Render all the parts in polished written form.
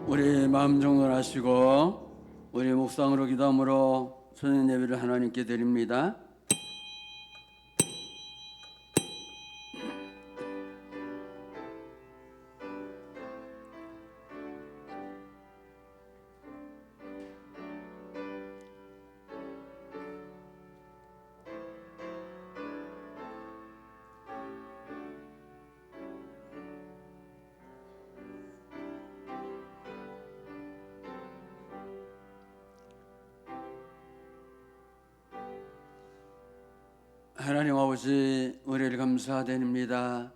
우리 마음 정돈하시고 우리 묵상으로 기도함으로 저녁 예배를 하나님께 드립니다. 하나님 아버지, 은혜를 감사드립니다.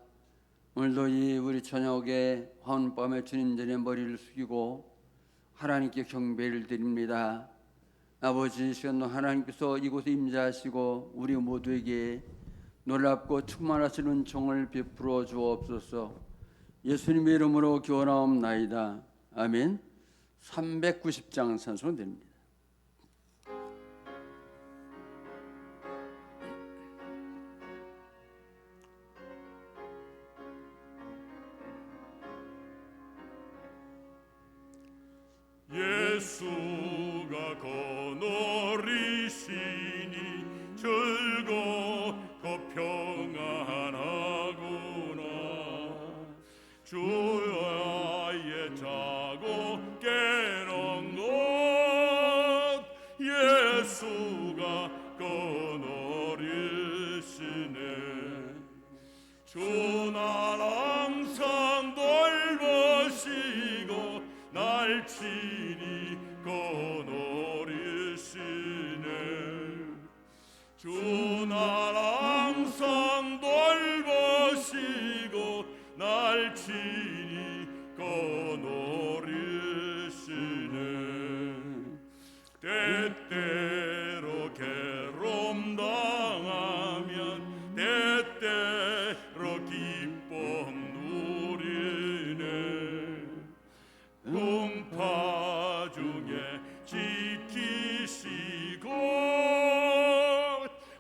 오늘도 이 우리 저녁에 화운밤에 주님 전에 머리를 숙이고 하나님께 경배를 드립니다. 아버지, 이 시간도 하나님께서 이곳에 임재하시고 우리 모두에게 놀랍고 충만하시는 종을 베풀어 주옵소서. 예수님의 이름으로 기원하옵나이다. 아멘. 390장 찬송됩니다. 예수가 거느리시니 즐겁고 평안하구나. 주의 자고 깨는 것 예수가 거느리시네. 주 날 항상 돌보시고 날 친히 거느리시네. 주 날 항상 돌보시고 날 친히 거느리시네. 때때로 괴로움 당하면 때때로 기쁨 누리네. 음파 중에 지키시고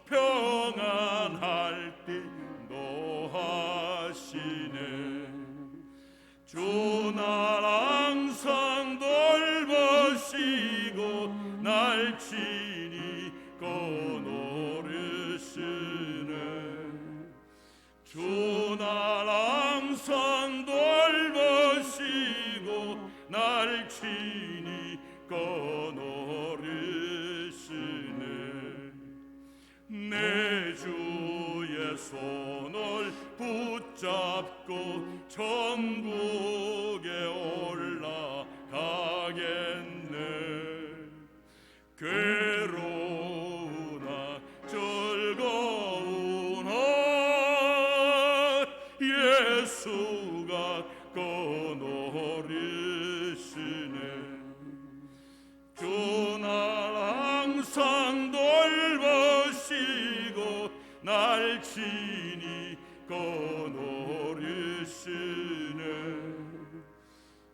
평안할 때 노하시네. 주 날 항상 돌보시고 날 친히 거느리시네. 주 날 항상 돌보시고 날 친히 거느리시네. 내 주의 손을 붙잡고 천국에 올라가겠네. 괴로우나 즐거우나 예수가 거느리시네. 주 날 항상 돌보시고 날 친히 거느리시네.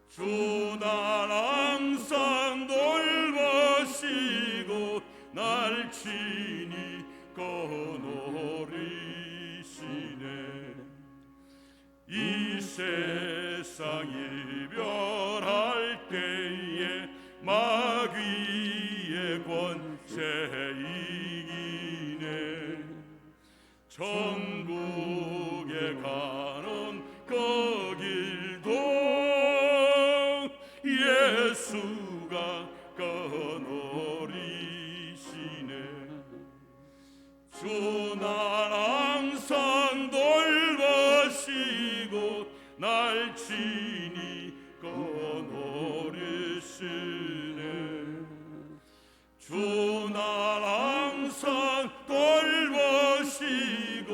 주 날 항상 돌보시고 날 친히 거느리시네. 이 세상 이별할 때에 마귀의 권세 이기네. 천국에 가는 그 길도 예수가 거느리시네. 주 날 항상 돌보시고 날 친히 거느리시네. 주 날 항상 돌보시고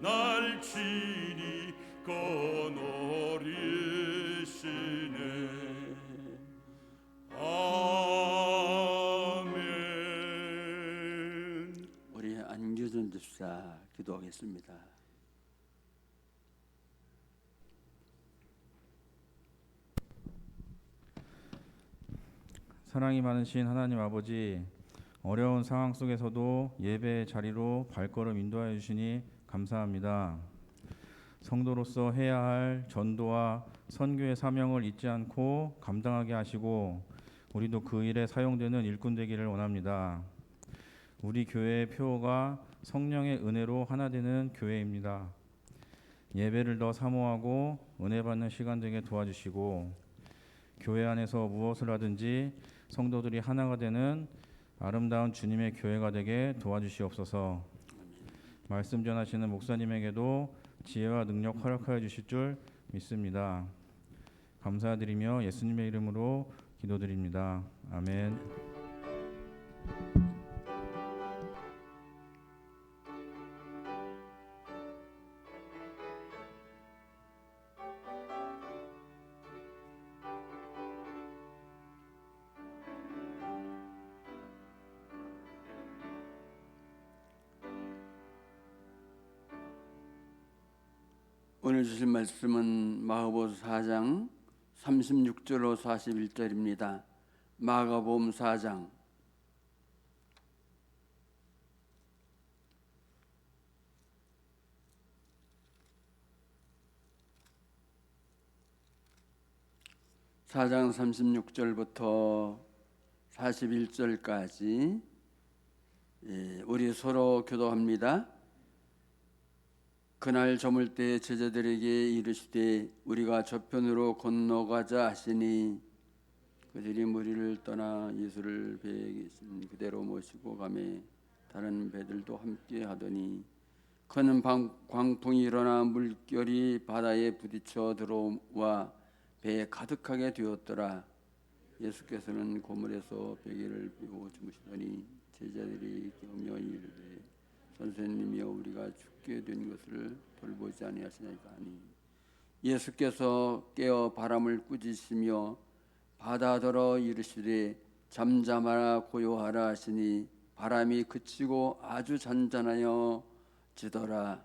날 친히 거느리시네. 아멘. 우리 안규준 집사 기도하겠습니다. 사랑이 많으신 하나님 아버지, 어려운 상황 속에서도 예배의 자리로 발걸음 인도하여 주시니 감사합니다. 성도로서 해야 할 전도와 선교의 사명을 잊지 않고 감당하게 하시고 우리도 그 일에 사용되는 일꾼 되기를 원합니다. 우리 교회의 표어가 성령의 은혜로 하나 되는 교회입니다. 예배를 더 사모하고 은혜 받는 시간 되게 도와주시고 교회 안에서 무엇을 하든지 성도들이 하나가 되는 아름다운 주님의 교회가 되게 도와주시옵소서. 말씀 전하시는 목사님에게도 지혜와 능력 허락하여 주실 줄 믿습니다. 감사드리며 예수님의 이름으로 기도드립니다. 아멘. 오늘 주실 말씀은 마가복음 4장 36절로 41절입니다. 마가복음 4장 (4장) 36절부터 41절까지 우리 서로 교도합니다. 그날 저물 때 제자들에게 이르시되 우리가 저편으로 건너가자 하시니 그들이 무리를 떠나 예수를 배에 계신 그대로 모시고 가매 다른 배들도 함께 하더니 큰 광풍이 일어나 물결이 바다에 부딪혀 들어와 배에 가득하게 되었더라. 예수께서는 고물에서 베개를 펴고 주무시더니 제자들이 깨우며 이르되 선생님이여 우리가 죽게 된 것을 돌보지 아니하시나이까 하니 예수께서 깨어 바람을 꾸짖으시며 바다더러 이르시되 잠잠하라 고요하라 하시니 바람이 그치고 아주 잔잔하여 지더라.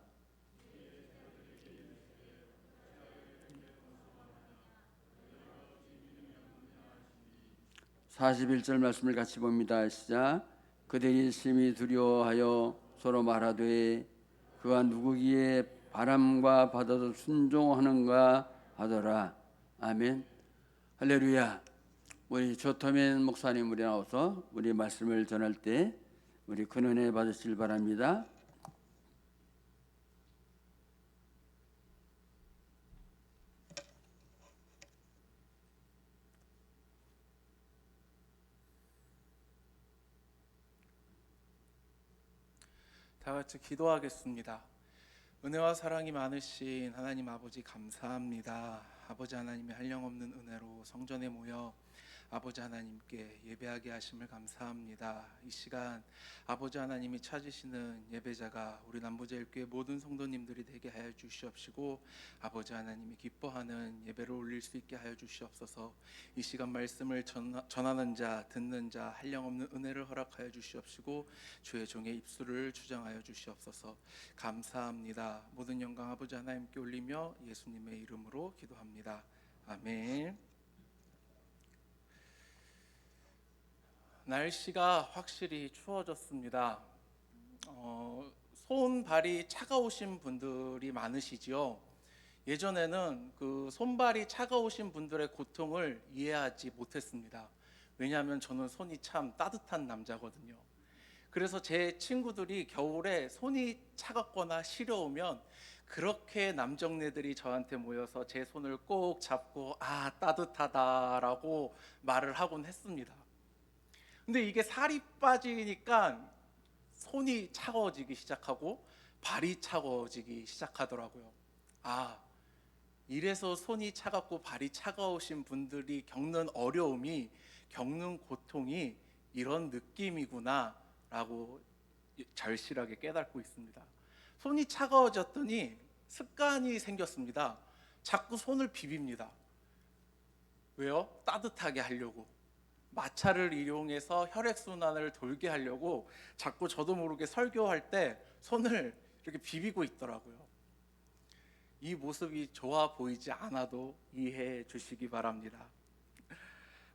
(41절) 말씀을 같이 봅니다. 시작. 그들이 심히 두려워하여 서로 말하되 그가 누구기에 바람과 바다도 순종하는가 하더라. 아멘. 할렐루야. 우리 조터맨 목사님 우리 나와서 우리 말씀을 전할 때 우리 큰 은혜 받으시길 바랍니다. 다 같이 기도하겠습니다. 은혜와 사랑이 많으신 하나님 아버지 감사합니다. 아버지 하나님의 한량없는 은혜로 성전에 모여 아버지 하나님께 예배하게 하심을 감사합니다. 이 시간 아버지 하나님이 찾으시는 예배자가 우리 남부제일교회 모든 성도님들이 되게 하여 주시옵시고 아버지 하나님이 기뻐하는 예배를 올릴 수 있게 하여 주시옵소서. 이 시간 말씀을 전하는 자 듣는 자 한량없는 은혜를 허락하여 주시옵시고 주의 종의 입술을 주장하여 주시옵소서. 감사합니다. 모든 영광 아버지 하나님께 올리며 예수님의 이름으로 기도합니다. 아멘. 날씨가 확실히 추워졌습니다. 손발이 차가우신 분들이 많으시지요. 예전에는 그 손발이 차가우신 분들의 고통을 이해하지 못했습니다. 왜냐하면 저는 손이 참 따뜻한 남자거든요. 그래서 제 친구들이 겨울에 손이 차갑거나 시려우면 그렇게 남정네들이 저한테 모여서 제 손을 꼭 잡고 아 따뜻하다라고 말을 하곤 했습니다. 근데 이게 살이 빠지니까 손이 차가워지기 시작하고 발이 차가워지기 시작하더라고요. 아, 이래서 손이 차갑고 발이 차가우신 분들이 겪는 어려움이, 겪는 고통이 이런 느낌이구나 라고 절실하게 깨닫고 있습니다. 손이 차가워졌더니 습관이 생겼습니다. 자꾸 손을 비빕니다. 왜요? 따뜻하게 하려고. 마찰을 이용해서 혈액순환을 돌게 하려고 자꾸 저도 모르게 설교할 때 손을 이렇게 비비고 있더라고요. 이 모습이 좋아 보이지 않아도 이해해 주시기 바랍니다.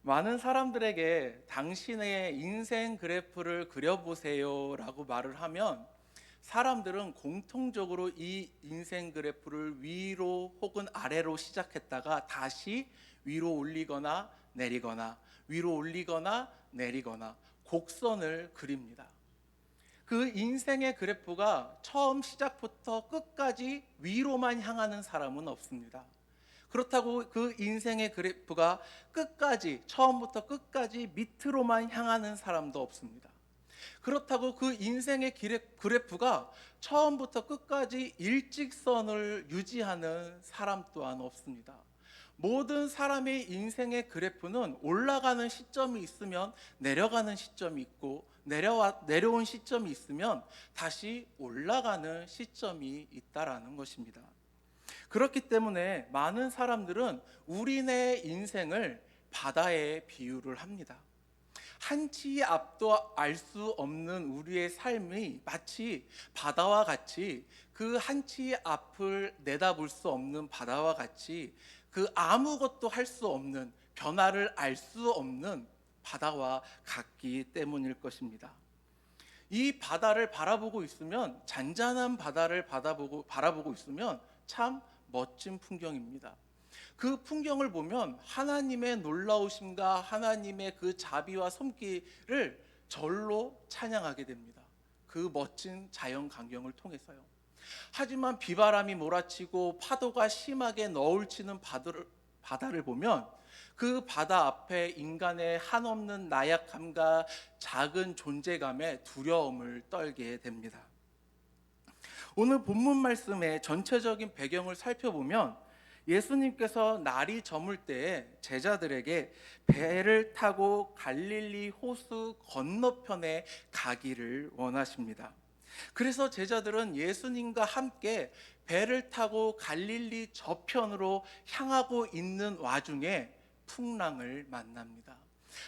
많은 사람들에게 당신의 인생 그래프를 그려보세요 라고 말을 하면 사람들은 공통적으로 이 인생 그래프를 위로 혹은 아래로 시작했다가 다시 위로 올리거나 내리거나 위로 올리거나 내리거나 곡선을 그립니다. 그 인생의 그래프가 처음 시작부터 끝까지 위로만 향하는 사람은 없습니다. 그렇다고 그 인생의 그래프가 끝까지 처음부터 끝까지 밑으로만 향하는 사람도 없습니다. 그렇다고 그 인생의 그래프가 처음부터 끝까지 일직선을 유지하는 사람 또한 없습니다. 모든 사람의 인생의 그래프는 올라가는 시점이 있으면 내려가는 시점이 있고 내려온 시점이 있으면 다시 올라가는 시점이 있다라는 것입니다. 그렇기 때문에 많은 사람들은 우리네 인생을 바다에 비유를 합니다. 한치 앞도 알 수 없는 우리의 삶이 마치 바다와 같이 그 한치 앞을 내다볼 수 없는 바다와 같이 그 아무것도 할 수 없는 변화를 알 수 없는 바다와 같기 때문일 것입니다. 이 바다를 바라보고 있으면 잔잔한 바다를 바라보고 있으면 참 멋진 풍경입니다. 그 풍경을 보면 하나님의 놀라우심과 하나님의 그 자비와 손길을 절로 찬양하게 됩니다. 그 멋진 자연 광경을 통해서요. 하지만 비바람이 몰아치고 파도가 심하게 너울치는 바다를 보면 그 바다 앞에 인간의 한없는 나약함과 작은 존재감에 두려움을 떨게 됩니다. 오늘 본문 말씀의 전체적인 배경을 살펴보면 예수님께서 날이 저물 때에 제자들에게 배를 타고 갈릴리 호수 건너편에 가기를 원하십니다. 그래서 제자들은 예수님과 함께 배를 타고 갈릴리 저편으로 향하고 있는 와중에 풍랑을 만납니다.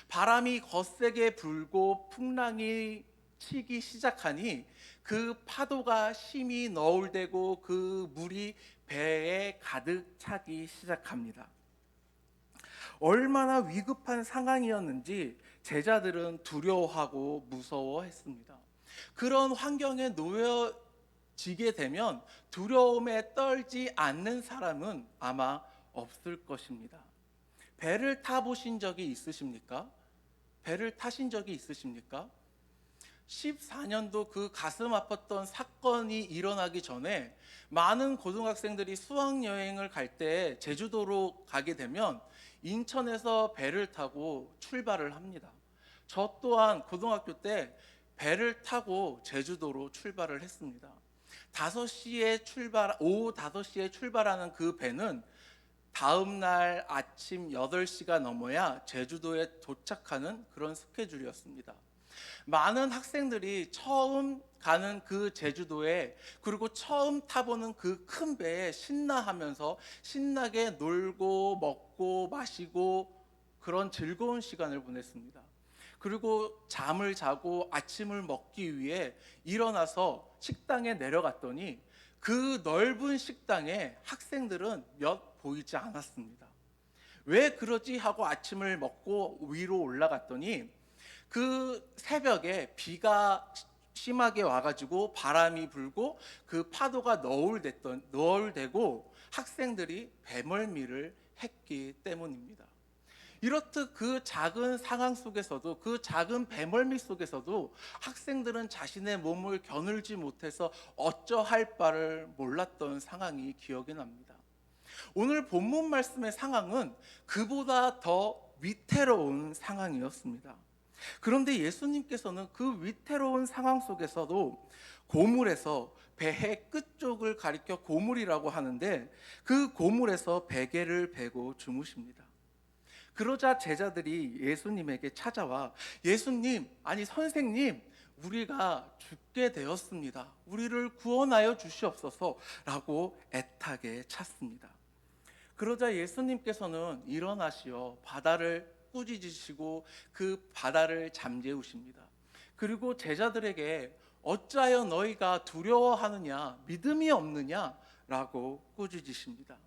바람이 거세게 불고 풍랑이 치기 시작하니 그 파도가 심히 너울대고 그 물이 배에 가득 차기 시작합니다. 얼마나 위급한 상황이었는지 제자들은 두려워하고 무서워했습니다. 그런 환경에 놓여지게 되면 두려움에 떨지 않는 사람은 아마 없을 것입니다. 배를 타보신 적이 있으십니까? 배를 타신 적이 있으십니까? 14년도 그 가슴 아팠던 사건이 일어나기 전에 많은 고등학생들이 수학여행을 갈 때 제주도로 가게 되면 인천에서 배를 타고 출발을 합니다. 저 또한 고등학교 때 배를 타고 제주도로 출발을 했습니다. 오후 5시에 출발하는 그 배는 다음 날 아침 8시가 넘어야 제주도에 도착하는 그런 스케줄이었습니다. 많은 학생들이 처음 가는 그 제주도에 그리고 처음 타보는 그 큰 배에 신나하면서 신나게 놀고 먹고 마시고 그런 즐거운 시간을 보냈습니다. 그리고 잠을 자고 아침을 먹기 위해 일어나서 식당에 내려갔더니 그 넓은 식당에 학생들은 몇 보이지 않았습니다. 왜 그러지 하고 아침을 먹고 위로 올라갔더니 그 새벽에 비가 심하게 와가지고 바람이 불고 그 파도가 너울대고 학생들이 배멀미를 했기 때문입니다. 이렇듯 그 작은 상황 속에서도 그 작은 배멀미 속에서도 학생들은 자신의 몸을 겨누지 못해서 어쩌할 바를 몰랐던 상황이 기억이 납니다. 오늘 본문 말씀의 상황은 그보다 더 위태로운 상황이었습니다. 그런데 예수님께서는 그 위태로운 상황 속에서도 고물에서 배의 끝쪽을 가리켜 고물이라고 하는데 그 고물에서 베개를 베고 주무십니다. 그러자 제자들이 예수님에게 찾아와 예수님, 아니 선생님, 우리가 죽게 되었습니다. 우리를 구원하여 주시옵소서 라고 애타게 찾습니다. 그러자 예수님께서는 일어나시어 바다를 꾸짖으시고 그 바다를 잠재우십니다. 그리고 제자들에게 어찌하여 너희가 두려워하느냐, 믿음이 없느냐라고 꾸짖으십니다.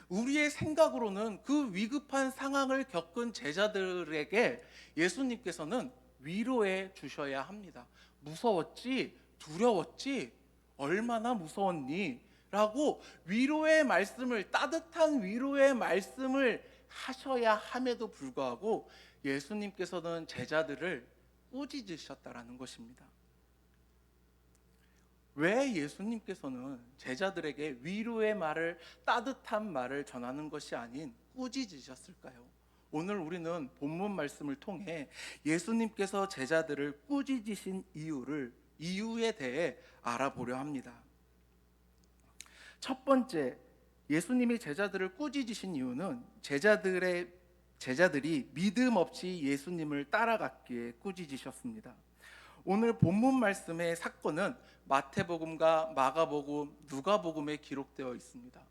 우리의 생각으로는 그 위급한 상황을 겪은 제자들에게 예수님께서는 위로해 주셔야 합니다. 무서웠지? 두려웠지? 얼마나 무서웠니? 라고 위로의 말씀을, 따뜻한 위로의 말씀을 하셔야 함에도 불구하고 예수님께서는 제자들을 꾸짖으셨다라는 것입니다. 왜 예수님께서는 제자들에게 위로의 말을, 따뜻한 말을 전하는 것이 아닌 꾸짖으셨을까요? 오늘 우리는 본문 말씀을 통해 예수님께서 제자들을 꾸짖으신 이유에 대해 알아보려 합니다. 첫 번째, 예수님이 제자들을 꾸짖으신 이유는 제자들이 믿음 없이 예수님을 따라갔기에 꾸짖으셨습니다. 오늘 본문 말씀의 사건은 마태복음과 마가복음, 누가복음에 기록되어 있습니다.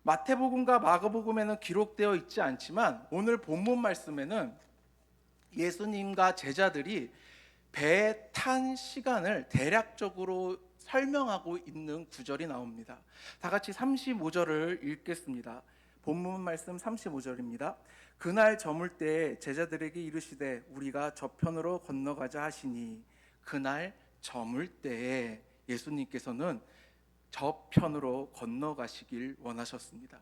마태복음과 마가복음에는 기록되어 있지 않지만 오늘 본문 말씀에는 예수님과 제자들이 배에 탄 시간을 대략적으로 설명하고 있는 구절이 나옵니다. 다 같이 35절을 읽겠습니다. 본문 말씀 35절입니다. 그날 저물 때에 제자들에게 이르시되 우리가 저편으로 건너가자 하시니, 그날 저물 때에 예수님께서는 저편으로 건너가시길 원하셨습니다.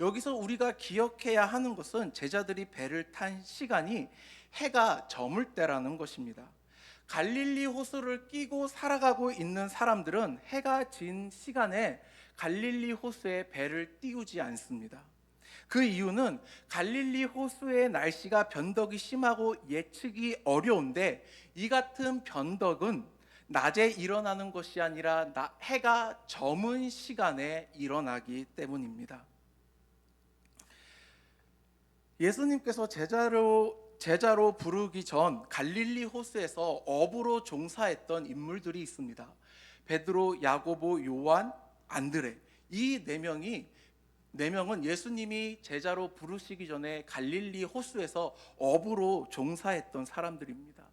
여기서 우리가 기억해야 하는 것은 제자들이 배를 탄 시간이 해가 저물 때라는 것입니다. 갈릴리 호수를 끼고 살아가고 있는 사람들은 해가 진 시간에 갈릴리 호수에 배를 띄우지 않습니다. 그 이유는 갈릴리 호수의 날씨가 변덕이 심하고 예측이 어려운데, 이 같은 변덕은 낮에 일어나는 것이 아니라 해가 저문 시간에 일어나기 때문입니다. 예수님께서 제자로 부르기 전 갈릴리 호수에서 어부로 종사했던 인물들이 있습니다. 베드로, 야고보, 요한, 안드레, 이 네 명은 예수님이 제자로 부르시기 전에 갈릴리 호수에서 어부로 종사했던 사람들입니다.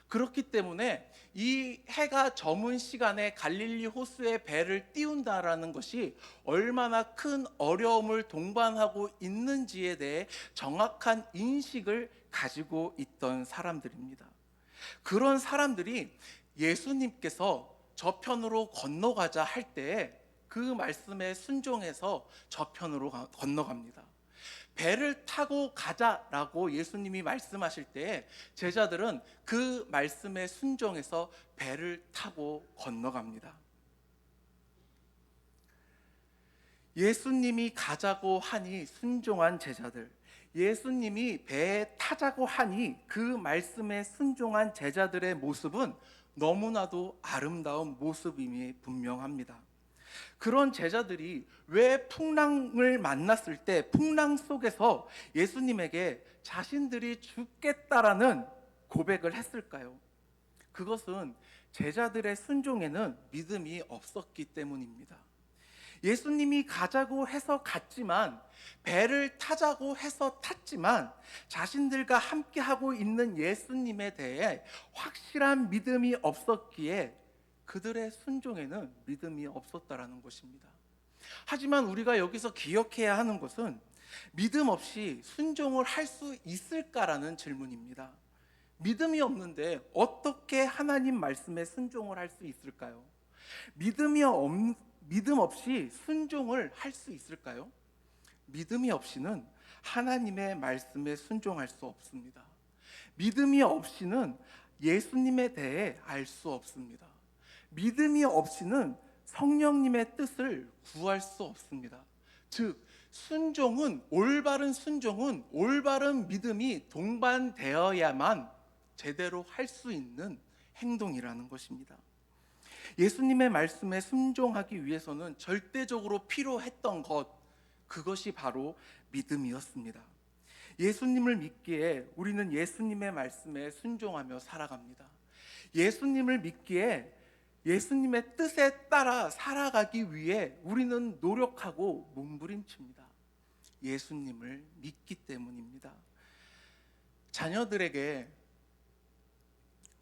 그렇기 때문에 이 해가 저문 시간에 갈릴리 호수에 배를 띄운다라는 것이 얼마나 큰 어려움을 동반하고 있는지에 대해 정확한 인식을 가지고 있던 사람들입니다. 그런 사람들이 예수님께서 저편으로 건너가자 할 때에 그 말씀에 순종해서 저편으로 건너갑니다. 배를 타고 가자라고 예수님이 말씀하실 때 제자들은 그 말씀에 순종해서 배를 타고 건너갑니다. 예수님이 가자고 하니 순종한 제자들, 예수님이 배에 타자고 하니 그 말씀에 순종한 제자들의 모습은 너무나도 아름다운 모습임이 분명합니다. 그런 제자들이 왜 풍랑을 만났을 때 풍랑 속에서 예수님에게 자신들이 죽겠다라는 고백을 했을까요? 그것은 제자들의 순종에는 믿음이 없었기 때문입니다. 예수님이 가자고 해서 갔지만, 배를 타자고 해서 탔지만 자신들과 함께하고 있는 예수님에 대해 확실한 믿음이 없었기에 그들의 순종에는 믿음이 없었다라는 것입니다. 하지만 우리가 여기서 기억해야 하는 것은 믿음 없이 순종을 할 수 있을까라는 질문입니다. 믿음이 없는데 어떻게 하나님 말씀에 순종을 할 수 있을까요? 믿음 없이 순종을 할 수 있을까요? 믿음이 없이는 하나님의 말씀에 순종할 수 없습니다. 믿음이 없이는 예수님에 대해 알 수 없습니다. 믿음이 없이는 성령님의 뜻을 구할 수 없습니다. 즉, 올바른 순종은 올바른 믿음이 동반되어야만 제대로 할 수 있는 행동이라는 것입니다. 예수님의 말씀에 순종하기 위해서는 절대적으로 필요했던 그것이 바로 믿음이었습니다. 예수님을 믿기에 우리는 예수님의 말씀에 순종하며 살아갑니다. 예수님을 믿기에 예수님의 뜻에 따라 살아가기 위해 우리는 노력하고 몸부림칩니다. 예수님을 믿기 때문입니다.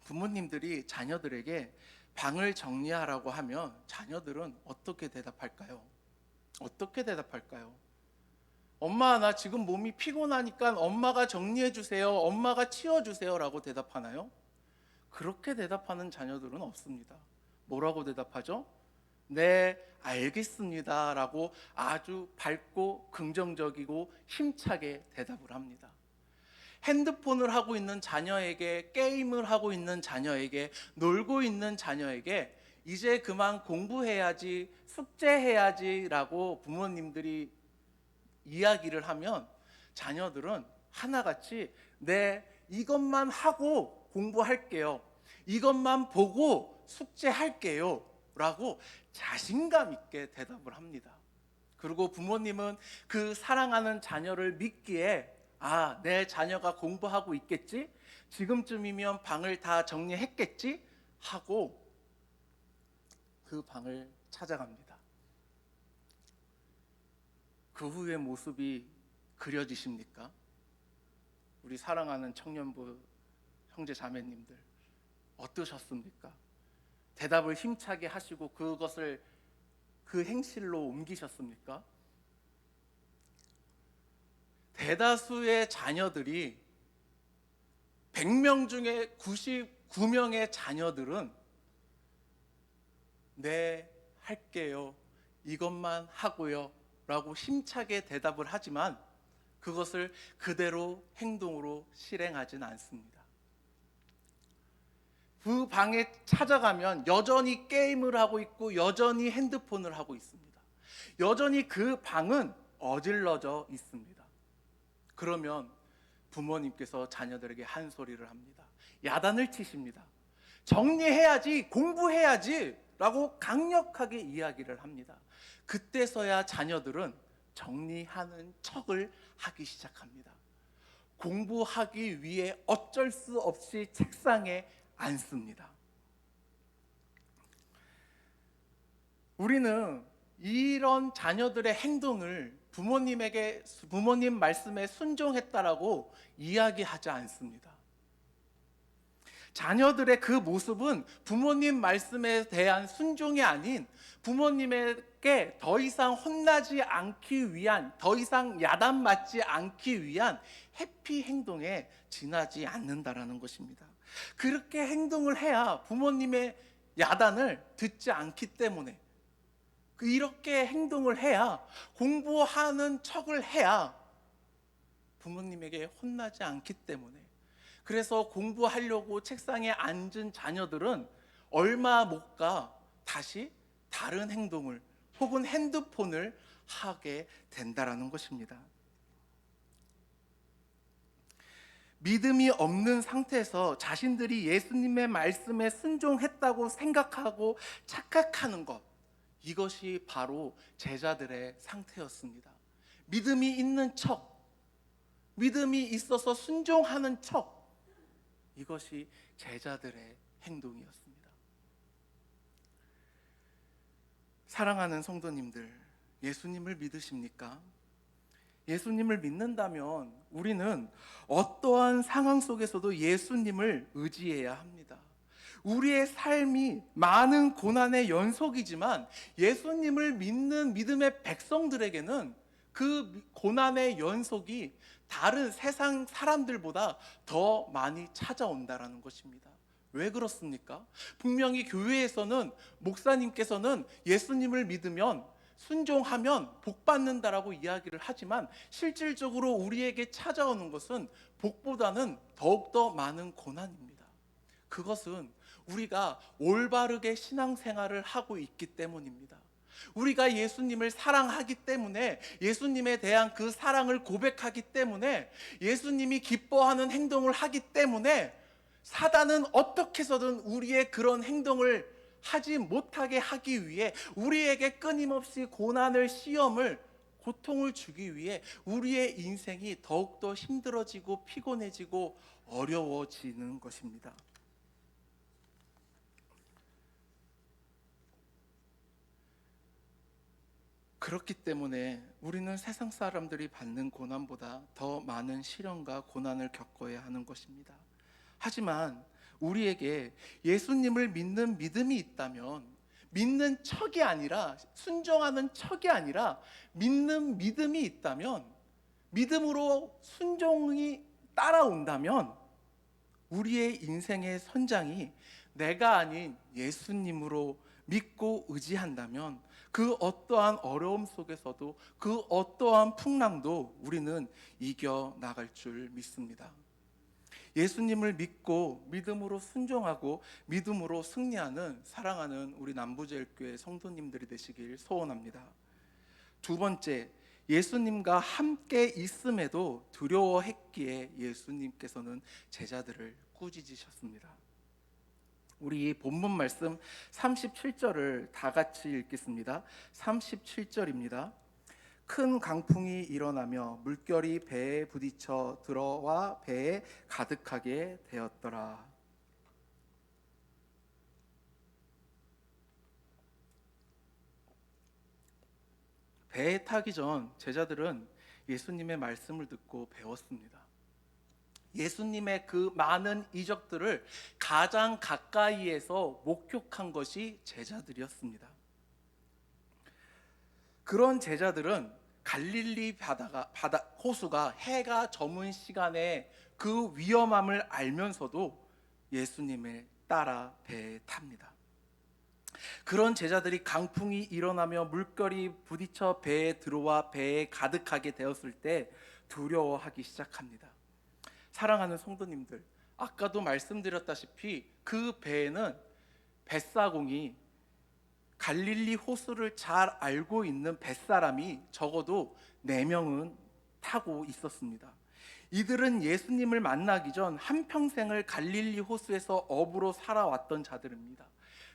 부모님들이 자녀들에게 방을 정리하라고 하면 자녀들은 어떻게 대답할까요? 엄마, 나 지금 몸이 피곤하니까 엄마가 정리해 주세요, 엄마가 치워 주세요 라고 대답하나요? 그렇게 대답하는 자녀들은 없습니다. 뭐라고 대답하죠? 네, 알겠습니다라고 아주 밝고 긍정적이고 힘차게 대답을 합니다. 핸드폰을 하고 있는 자녀에게, 게임을 하고 있는 자녀에게, 놀고 있는 자녀에게 이제 그만 공부해야지, 숙제해야지라고 부모님들이 이야기를 하면 자녀들은 하나같이 네, 이것만 하고 공부할게요, 이것만 보고 숙제할게요 라고 자신감 있게 대답을 합니다. 그리고 부모님은 그 사랑하는 자녀를 믿기에 아, 내 자녀가 공부하고 있겠지? 지금쯤이면 방을 다 정리했겠지? 하고 그 방을 찾아갑니다. 그 후의 모습이 그려지십니까? 우리 사랑하는 청년부 형제 자매님들 어떠셨습니까? 대답을 힘차게 하시고 그것을 그 행실로 옮기셨습니까? 대다수의 자녀들이 100명 중에 99명의 자녀들은 네, 할게요, 이것만 하고요 라고 힘차게 대답을 하지만 그것을 그대로 행동으로 실행하진 않습니다. 그 방에 찾아가면 여전히 게임을 하고 있고 여전히 핸드폰을 하고 있습니다. 여전히 그 방은 어질러져 있습니다. 그러면 부모님께서 자녀들에게 한 소리를 합니다. 야단을 치십니다. 정리해야지, 공부해야지 라고 강력하게 이야기를 합니다. 그때서야 자녀들은 정리하는 척을 하기 시작합니다. 공부하기 위해 어쩔 수 없이 책상에 앉습니다. 우리는 이런 자녀들의 행동을 부모님 말씀에 순종했다라고 이야기하지 않습니다. 자녀들의 그 모습은 부모님 말씀에 대한 순종이 아닌 부모님에게 더 이상 혼나지 않기 위한, 더 이상 야단맞지 않기 위한 회피 행동에 지나지 않는다라는 것입니다. 그렇게 행동을 해야 부모님의 야단을 듣지 않기 때문에, 이렇게 행동을 해야, 공부하는 척을 해야 부모님에게 혼나지 않기 때문에, 그래서 공부하려고 책상에 앉은 자녀들은 얼마 못 가 다시 다른 행동을 혹은 핸드폰을 하게 된다라는 것입니다. 믿음이 없는 상태에서 자신들이 예수님의 말씀에 순종했다고 생각하고 착각하는 것, 이것이 바로 제자들의 상태였습니다. 믿음이 있는 척, 믿음이 있어서 순종하는 척, 이것이 제자들의 행동이었습니다. 사랑하는 성도님들, 예수님을 믿으십니까? 예수님을 믿는다면 우리는 어떠한 상황 속에서도 예수님을 의지해야 합니다. 우리의 삶이 많은 고난의 연속이지만 예수님을 믿는 믿음의 백성들에게는 그 고난의 연속이 다른 세상 사람들보다 더 많이 찾아온다라는 것입니다. 왜 그렇습니까? 분명히 교회에서는 목사님께서는 예수님을 믿으면, 순종하면 복 받는다라고 이야기를 하지만 실질적으로 우리에게 찾아오는 것은 복보다는 더욱더 많은 고난입니다. 그것은 우리가 올바르게 신앙생활을 하고 있기 때문입니다. 우리가 예수님을 사랑하기 때문에, 예수님에 대한 그 사랑을 고백하기 때문에, 예수님이 기뻐하는 행동을 하기 때문에 사단은 어떻게 해서든 우리의 그런 행동을 하지 못하게 하기 위해 우리에게 끊임없이 고난을, 시험을, 고통을 주기 위해 우리의 인생이 더욱더 힘들어지고 피곤해지고 어려워지는 것입니다. 그렇기 때문에 우리는 세상 사람들이 받는 고난보다 더 많은 시련과 고난을 겪어야 하는 것입니다. 하지만 우리에게 예수님을 믿는 믿음이 있다면, 믿는 척이 아니라, 순종하는 척이 아니라 믿는 믿음이 있다면, 믿음으로 순종이 따라온다면 우리의 인생의 선장이 내가 아닌 예수님으로 믿고 의지한다면 그 어떠한 어려움 속에서도 그 어떠한 풍랑도 우리는 이겨 나갈 줄 믿습니다. 예수님을 믿고 믿음으로 순종하고 믿음으로 승리하는 사랑하는 우리 남부제일교회 성도님들이 되시길 소원합니다. 두 번째, 예수님과 함께 있음에도 두려워했기에 예수님께서는 제자들을 꾸짖으셨습니다. 우리 본문 말씀 37절을 다 같이 읽겠습니다. 37절입니다. 큰 강풍이 일어나며 물결이 배에 부딪혀 들어와 배에 가득하게 되었더라. 배에 타기 전 제자들은 예수님의 말씀을 듣고 배웠습니다. 예수님의 그 많은 이적들을 가장 가까이에서 목격한 것이 제자들이었습니다. 그런 제자들은 갈릴리 호수가 해가 저문 시간에 그 위험함을 알면서도 예수님을 따라 배에 탑니다. 그런 제자들이 강풍이 일어나며 물결이 부딪혀 배에 들어와 배에 가득하게 되었을 때 두려워하기 시작합니다. 사랑하는 성도님들, 아까도 말씀드렸다시피 그 배에는 뱃사공이 갈릴리 호수를 잘 알고 있는 뱃사람이 적어도 4명은 타고 있었습니다. 이들은 예수님을 만나기 전 한평생을 갈릴리 호수에서 어부로 살아왔던 자들입니다.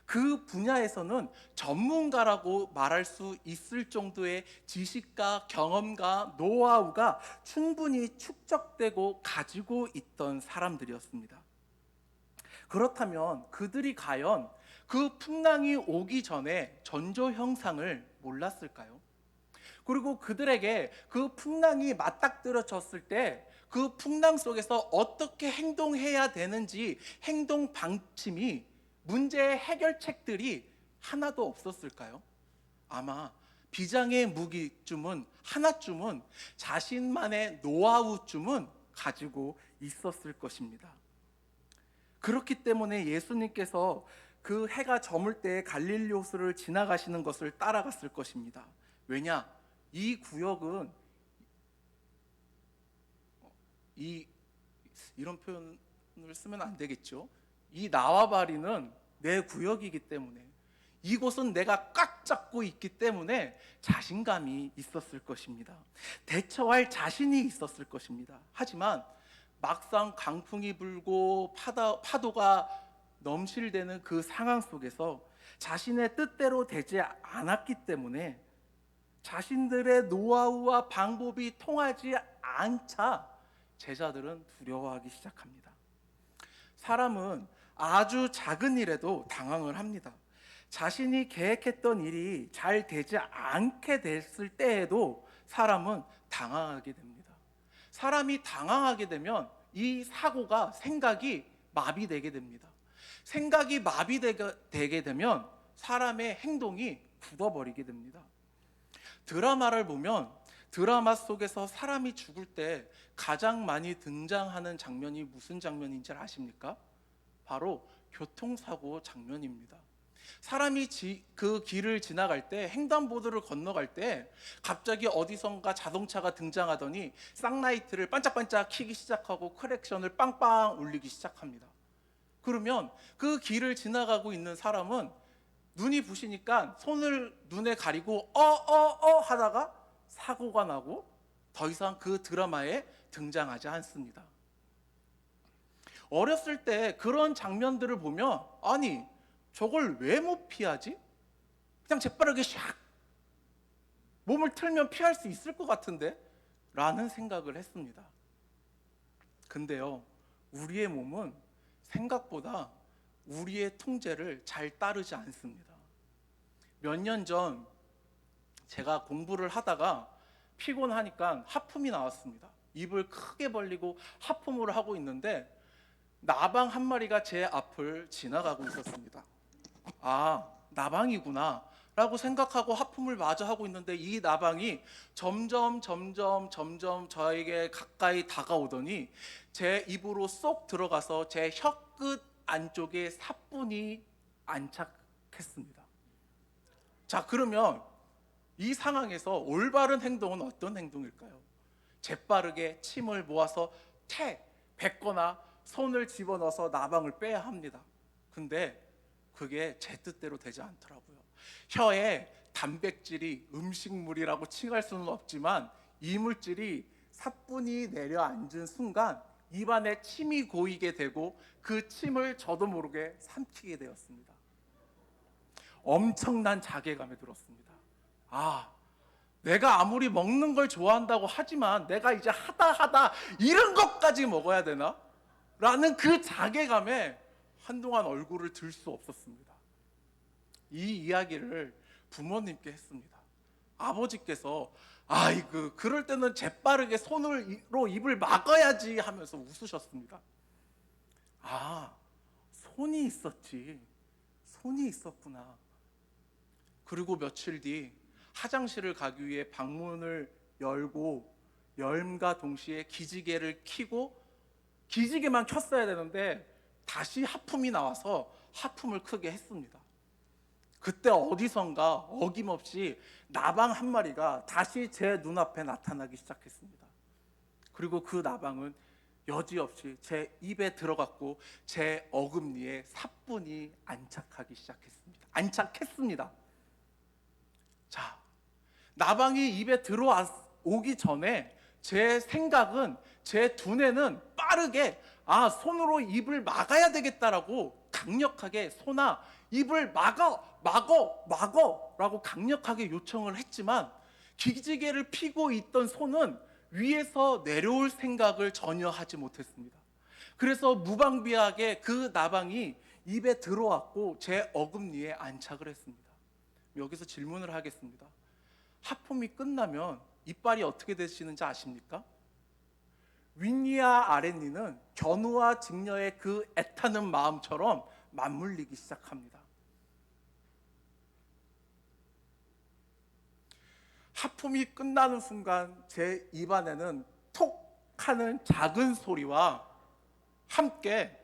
그 분야에서는 전문가라고 말할 수 있을 정도의 지식과 경험과 노하우가 충분히 축적되고 가지고 있던 사람들이었습니다. 그렇다면 그들이 과연 그 풍랑이 오기 전에 전조 형상을 몰랐을까요? 그리고 그들에게 그 풍랑이 맞닥뜨려졌을 때 그 풍랑 속에서 어떻게 행동해야 되는지 행동 방침이, 문제의 해결책들이 하나도 없었을까요? 아마 비장의 무기쯤은 하나쯤은 자신만의 노하우쯤은 가지고 있었을 것입니다. 그렇기 때문에 예수님께서 그 해가 저물 때 갈릴리 호수를 지나가시는 것을 따라갔을 것입니다. 왜냐? 이 구역은 이런 표현을 쓰면 안 되겠죠. 이 나와바리는 내 구역이기 때문에, 이곳은 내가 꽉 잡고 있기 때문에 자신감이 있었을 것입니다. 대처할 자신이 있었을 것입니다. 하지만 막상 강풍이 불고 파도가 넘실대는 그 상황 속에서 자신의 뜻대로 되지 않았기 때문에 자신들의 노하우와 방법이 통하지 않자 제자들은 두려워하기 시작합니다. 사람은 아주 작은 일에도 당황을 합니다. 자신이 계획했던 일이 잘 되지 않게 됐을 때에도 사람은 당황하게 됩니다. 사람이 당황하게 되면 이 사고가, 생각이 마비되게 됩니다. 생각이 마비되게 되면 사람의 행동이 굳어버리게 됩니다. 드라마를 보면 드라마 속에서 사람이 죽을 때 가장 많이 등장하는 장면이 무슨 장면인지 아십니까? 바로 교통사고 장면입니다. 사람이 그 길을 지나갈 때, 횡단보도를 건너갈 때 갑자기 어디선가 자동차가 등장하더니 쌍라이트를 반짝반짝 켜기 시작하고 크랙션을 빵빵 울리기 시작합니다. 그러면 그 길을 지나가고 있는 사람은 눈이 부시니까 손을 눈에 가리고 하다가 사고가 나고 더 이상 그 드라마에 등장하지 않습니다. 어렸을 때 그런 장면들을 보면, 아니 저걸 왜 못 피하지? 그냥 재빠르게 샥 몸을 틀면 피할 수 있을 것 같은데? 라는 생각을 했습니다. 근데요, 우리의 몸은 생각보다 우리의 통제를 잘 따르지 않습니다. 몇 년 전 제가 공부를 하다가 피곤하니까 하품이 나왔습니다. 입을 크게 벌리고 하품을 하고 있는데 나방 한 마리가 제 앞을 지나가고 있었습니다. 아, 나방이구나 라고 생각하고 하품을 마저 하고 있는데 이 나방이 점점 저에게 가까이 다가오더니 제 입으로 쏙 들어가서 제 혀끝 안쪽에 사뿐이 안착했습니다. 자, 그러면 이 상황에서 올바른 행동은 어떤 행동일까요? 재빠르게 침을 모아서 뱉거나 손을 집어넣어서 나방을 빼야 합니다. 근데 그게 제 뜻대로 되지 않더라고요. 혀에 단백질이 음식물이라고 칭할 수는 없지만 이물질이 사뿐히 내려앉은 순간 입안에 침이 고이게 되고 그 침을 저도 모르게 삼키게 되었습니다. 엄청난 자괴감에 들었습니다. 내가 아무리 먹는 걸 좋아한다고 하지만 내가 이제 하다 이런 것까지 먹어야 되나? 라는 그 자괴감에 한동안 얼굴을 들 수 없었습니다. 이 이야기를 부모님께 했습니다. 아버지께서 그럴 때는 재빠르게 손으로 입을 막아야지 하면서 웃으셨습니다. 손이 있었지. 손이 있었구나. 그리고 며칠 뒤 화장실을 가기 위해 방문을 열고 열과 동시에 기지개를 켜고 기지개만 켰어야 되는데 다시 하품이 나와서 하품을 크게 했습니다. 그때 어디선가 어김없이 나방 한 마리가 다시 제 눈앞에 나타나기 시작했습니다. 그리고 그 나방은 여지없이 제 입에 들어갔고 제 어금니에 사뿐히 안착하기 시작했습니다. 안착했습니다. 자, 나방이 입에 들어오기 전에 제 생각은, 제 두뇌는 빠르게 손으로 입을 막아야 되겠다라고 강력하게 손아 입을 막어 라고 강력하게 요청을 했지만 기지개를 피고 있던 손은 위에서 내려올 생각을 전혀 하지 못했습니다. 그래서 무방비하게 그 나방이 입에 들어왔고 제 어금니에 안착을 했습니다. 여기서 질문을 하겠습니다. 하품이 끝나면 이빨이 어떻게 되시는지 아십니까? 윗니와 아랫니는 견우와 직녀의 그 애타는 마음처럼 맞물리기 시작합니다. 하품이 끝나는 순간 제 입안에는 톡 하는 작은 소리와 함께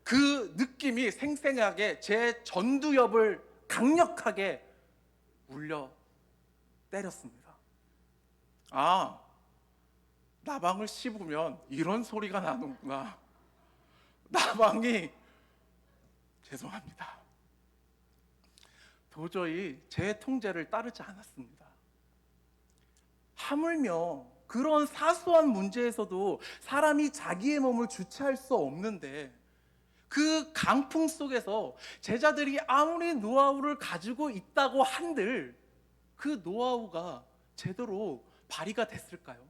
그 느낌이 생생하게 제 전두엽을 강력하게 울려 때렸습니다. 나방을 씹으면 이런 소리가 나는구나. 나방이 죄송합니다. 도저히 제 통제를 따르지 않았습니다. 하물며 그런 사소한 문제에서도 사람이 자기의 몸을 주체할 수 없는데 그 강풍 속에서 제자들이 아무리 노하우를 가지고 있다고 한들 그 노하우가 제대로 발휘가 됐을까요?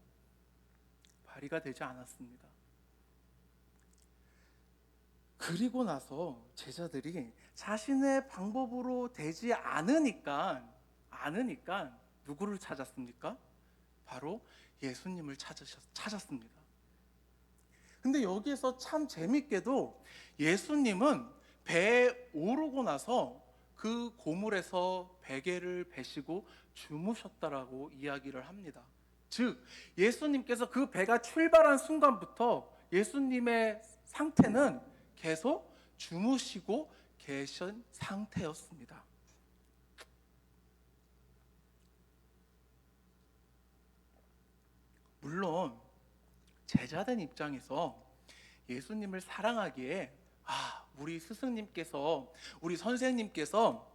발휘가 되지 않았습니다. 그리고 나서 제자들이 자신의 방법으로 되지 않으니까 누구를 찾았습니까? 바로 예수님을 찾았습니다. 근데 여기에서 참 재밌게도 예수님은 배에 오르고 나서 그 고물에서 베개를 베시고 주무셨다라고 이야기를 합니다. 즉 예수님께서 그 배가 출발한 순간부터 예수님의 상태는 계속 주무시고 계신 상태였습니다. 물론 제자된 입장에서 예수님을 사랑하기에 우리 스승님께서, 우리 선생님께서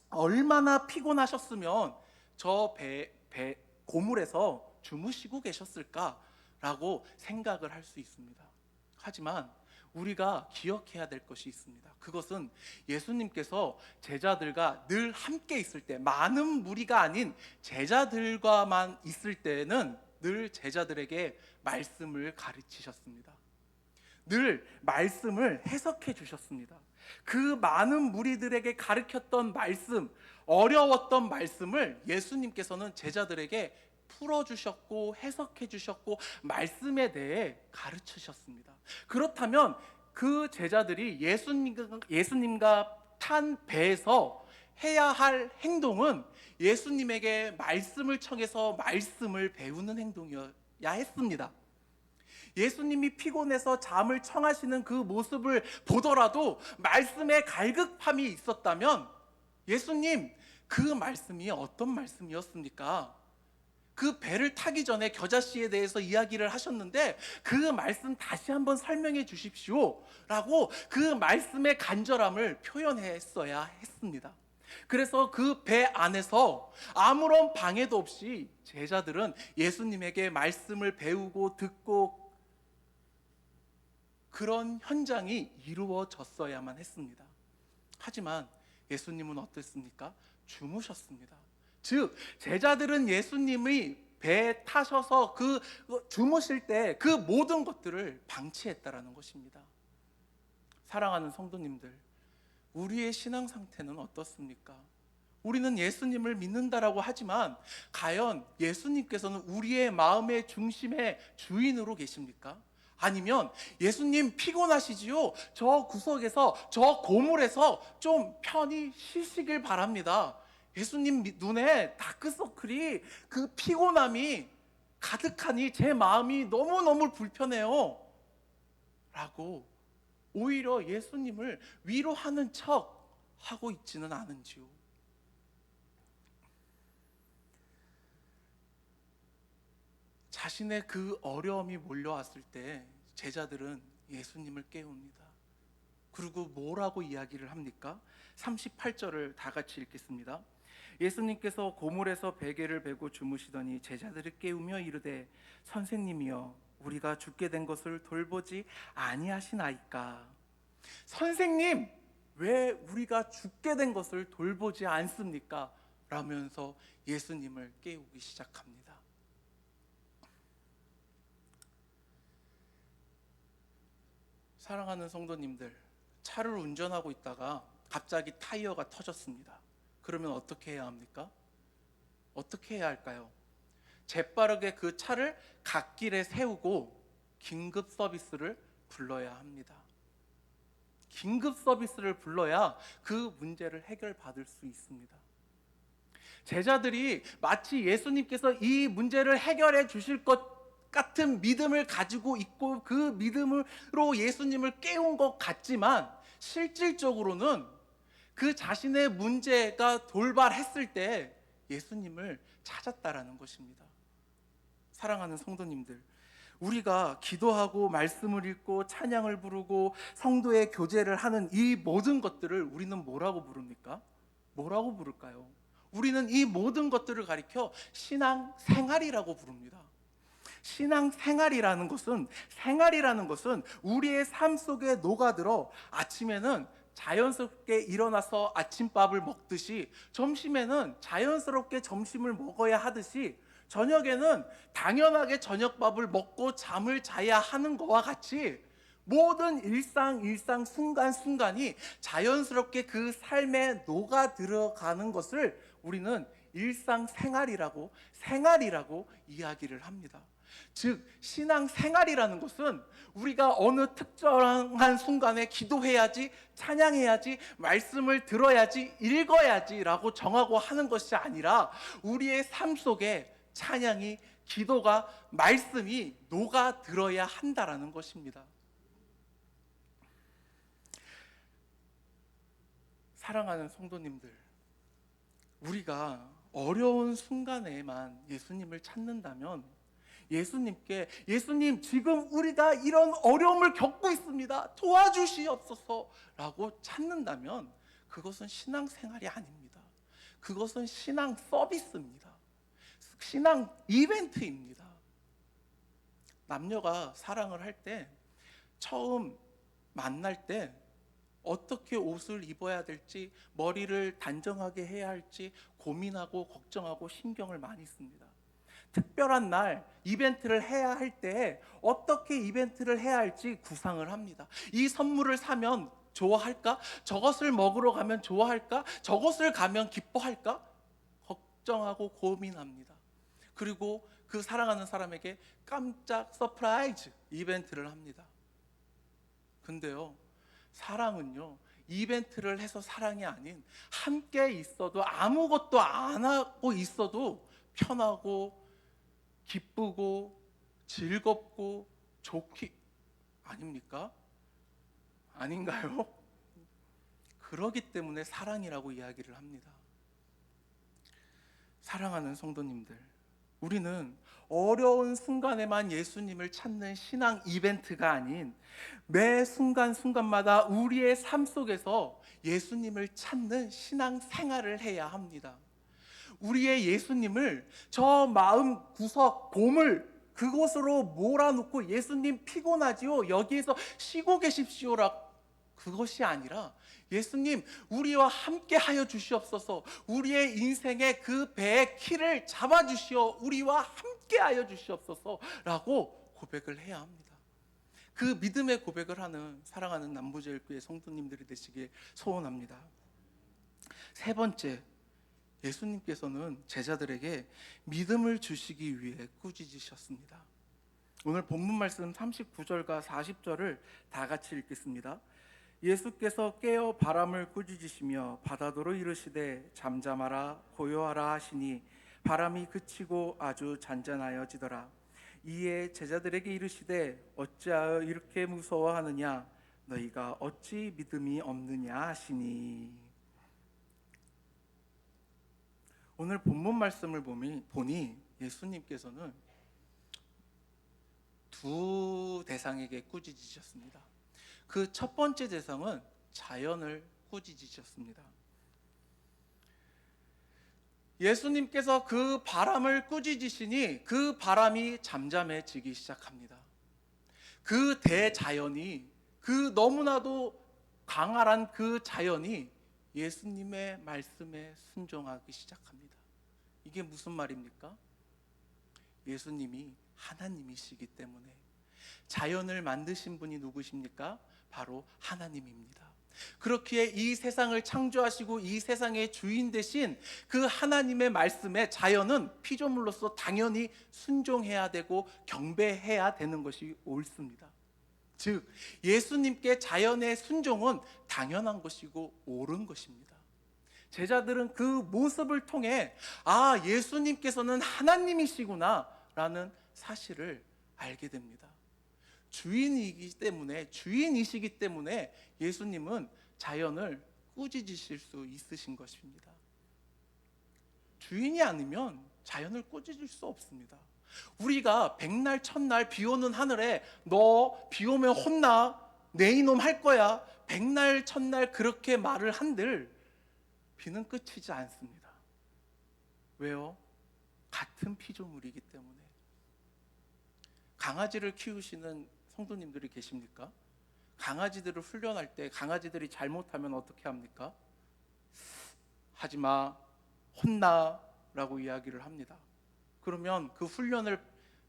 얼마나 피곤하셨으면 저 고물에서 주무시고 계셨을까라고 생각을 할 수 있습니다. 하지만 우리가 기억해야 될 것이 있습니다. 그것은 예수님께서 제자들과 늘 함께 있을 때, 많은 무리가 아닌 제자들과만 있을 때는 늘 제자들에게 말씀을 가르치셨습니다. 늘 말씀을 해석해 주셨습니다. 그 많은 무리들에게 가르쳤던 말씀, 어려웠던 말씀을 예수님께서는 제자들에게 풀어주셨고 해석해 주셨고 말씀에 대해 가르치셨습니다. 그렇다면 그 제자들이 예수님과 탄 배에서 해야 할 행동은 예수님에게 말씀을 청해서 말씀을 배우는 행동이어야 했습니다. 예수님이 피곤해서 잠을 청하시는 그 모습을 보더라도 말씀에 갈급함이 있었다면 예수님, 그 말씀이 어떤 말씀이었습니까? 그 배를 타기 전에 겨자씨에 대해서 이야기를 하셨는데 그 말씀 다시 한번 설명해 주십시오 라고 그 말씀의 간절함을 표현했어야 했습니다. 그래서 그 배 안에서 아무런 방해도 없이 제자들은 예수님에게 말씀을 배우고 듣고 그런 현장이 이루어졌어야만 했습니다. 하지만 예수님은 어땠습니까? 주무셨습니다. 즉 제자들은 예수님이 배에 타셔서 그 주무실 때 그 모든 것들을 방치했다라는 것입니다. 사랑하는 성도님들, 우리의 신앙 상태는 어떻습니까? 우리는 예수님을 믿는다라고 하지만 과연 예수님께서는 우리의 마음의 중심의 주인으로 계십니까? 아니면 예수님 피곤하시지요? 저 구석에서 저 고물에서 좀 편히 쉬시길 바랍니다. 예수님 눈에 다크서클이 그 피곤함이 가득하니 제 마음이 너무너무 불편해요 라고 오히려 예수님을 위로하는 척 하고 있지는 않은지요. 자신의 그 어려움이 몰려왔을 때 제자들은 예수님을 깨웁니다. 그리고 뭐라고 이야기를 합니까? 38절을 다 같이 읽겠습니다. 예수님께서 고물에서 베개를 베고 주무시더니 제자들을 깨우며 이르되 선생님이여 우리가 죽게 된 것을 돌보지 아니하시나이까. 선생님, 왜 우리가 죽게 된 것을 돌보지 않습니까? 라면서 예수님을 깨우기 시작합니다. 사랑하는 성도님들, 차를 운전하고 있다가 갑자기 타이어가 터졌습니다. 그러면 어떻게 해야 합니까? 어떻게 해야 할까요? 재빠르게 그 차를 갓길에 세우고 긴급 서비스를 불러야 합니다. 긴급 서비스를 불러야 그 문제를 해결받을 수 있습니다. 제자들이 마치 예수님께서 이 문제를 해결해 주실 것 같은 믿음을 가지고 있고 그 믿음으로 예수님을 깨운 것 같지만 실질적으로는 그 자신의 문제가 돌발했을 때 예수님을 찾았다라는 것입니다. 사랑하는 성도님들, 우리가 기도하고 말씀을 읽고 찬양을 부르고 성도의 교제를 하는 이 모든 것들을 우리는 뭐라고 부릅니까? 뭐라고 부를까요? 우리는 이 모든 것들을 가리켜 신앙 생활이라고 부릅니다. 신앙 생활이라는 것은 우리의 삶 속에 녹아들어 아침에는 자연스럽게 일어나서 아침밥을 먹듯이 점심에는 자연스럽게 점심을 먹어야 하듯이 저녁에는 당연하게 저녁밥을 먹고 잠을 자야 하는 것과 같이 모든 일상 순간순간이 자연스럽게 그 삶에 녹아 들어가는 것을 우리는 일상생활이라고 생활이라고 이야기를 합니다. 즉 신앙 생활이라는 것은 우리가 어느 특정한 순간에 기도해야지, 찬양해야지, 말씀을 들어야지, 읽어야지 라고 정하고 하는 것이 아니라 우리의 삶 속에 찬양이, 기도가, 말씀이 녹아들어야 한다라는 것입니다. 사랑하는 성도님들, 우리가 어려운 순간에만 예수님을 찾는다면 예수님 지금 우리가 이런 어려움을 겪고 있습니다, 도와주시옵소서 라고 찾는다면 그것은 신앙생활이 아닙니다. 그것은 신앙 서비스입니다. 신앙 이벤트입니다. 남녀가 사랑을 할 때 처음 만날 때 어떻게 옷을 입어야 될지, 머리를 단정하게 해야 할지 고민하고 걱정하고 신경을 많이 씁니다. 특별한 날 이벤트를 해야 할 때 어떻게 이벤트를 해야 할지 구상을 합니다. 이 선물을 사면 좋아할까? 저것을 먹으러 가면 좋아할까? 저것을 가면 기뻐할까? 걱정하고 고민합니다. 그리고 그 사랑하는 사람에게 깜짝 서프라이즈 이벤트를 합니다. 근데요, 사랑은요, 이벤트를 해서 사랑이 아닌 함께 있어도 아무것도 안 하고 있어도 편하고 기쁘고 즐겁고 좋기 아닙니까? 아닌가요? 그러기 때문에 사랑이라고 이야기를 합니다. 사랑하는 성도님들, 우리는 어려운 순간에만 예수님을 찾는 신앙 이벤트가 아닌 매 순간순간마다 우리의 삶 속에서 예수님을 찾는 신앙 생활을 해야 합니다. 우리의 예수님을 저 마음 구석 보물 그곳으로 몰아놓고 예수님 피곤하지요? 여기에서 쉬고 계십시오라 그것이 아니라 예수님 우리와 함께 하여 주시옵소서. 우리의 인생의 그 배의 키를 잡아 주시어 우리와 함께 하여 주시옵소서 라고 고백을 해야 합니다. 그 믿음의 고백을 하는 사랑하는 남부제일교회 성도님들이 되시길 소원합니다. 세 번째, 예수님께서는 제자들에게 믿음을 주시기 위해 꾸짖으셨습니다. 오늘 본문 말씀 39절과 40절을 다 같이 읽겠습니다. 예수께서 깨어 바람을 꾸짖으시며 바다도로 이르시되 잠잠하라 고요하라 하시니 바람이 그치고 아주 잔잔하여지더라. 이에 제자들에게 이르시되 어찌하여 이렇게 무서워하느냐 너희가 어찌 믿음이 없느냐 하시니. 오늘 본문 말씀을 보니 예수님께서는 두 대상에게 꾸짖으셨습니다. 그 첫 번째 대상은 자연을 꾸짖으셨습니다. 예수님께서 그 바람을 꾸짖으시니 그 바람이 잠잠해지기 시작합니다. 그 대자연이, 그 너무나도 강활한 그 자연이 예수님의 말씀에 순종하기 시작합니다. 이게 무슨 말입니까? 예수님이 하나님이시기 때문에. 자연을 만드신 분이 누구십니까? 바로 하나님입니다. 그렇기에 이 세상을 창조하시고 이 세상의 주인 되신 그 하나님의 말씀에 자연은 피조물로서 당연히 순종해야 되고 경배해야 되는 것이 옳습니다. 즉 예수님께 자연의 순종은 당연한 것이고 옳은 것입니다. 제자들은 그 모습을 통해 아, 예수님께서는 하나님이시구나 라는 사실을 알게 됩니다. 주인이시기 때문에 예수님은 자연을 꾸짖으실 수 있으신 것입니다. 주인이 아니면 자연을 꾸짖을 수 없습니다. 우리가 백날 첫날 비 오는 하늘에 너 비 오면 혼나 내 이놈 할 거야 백날 첫날 그렇게 말을 한들 비는 그치지 않습니다. 왜요? 같은 피조물이기 때문에. 강아지를 키우시는 성도님들이 계십니까? 강아지들을 훈련할 때 강아지들이 잘못하면 어떻게 합니까? 하지마, 혼나 라고 이야기를 합니다. 그러면 그 훈련을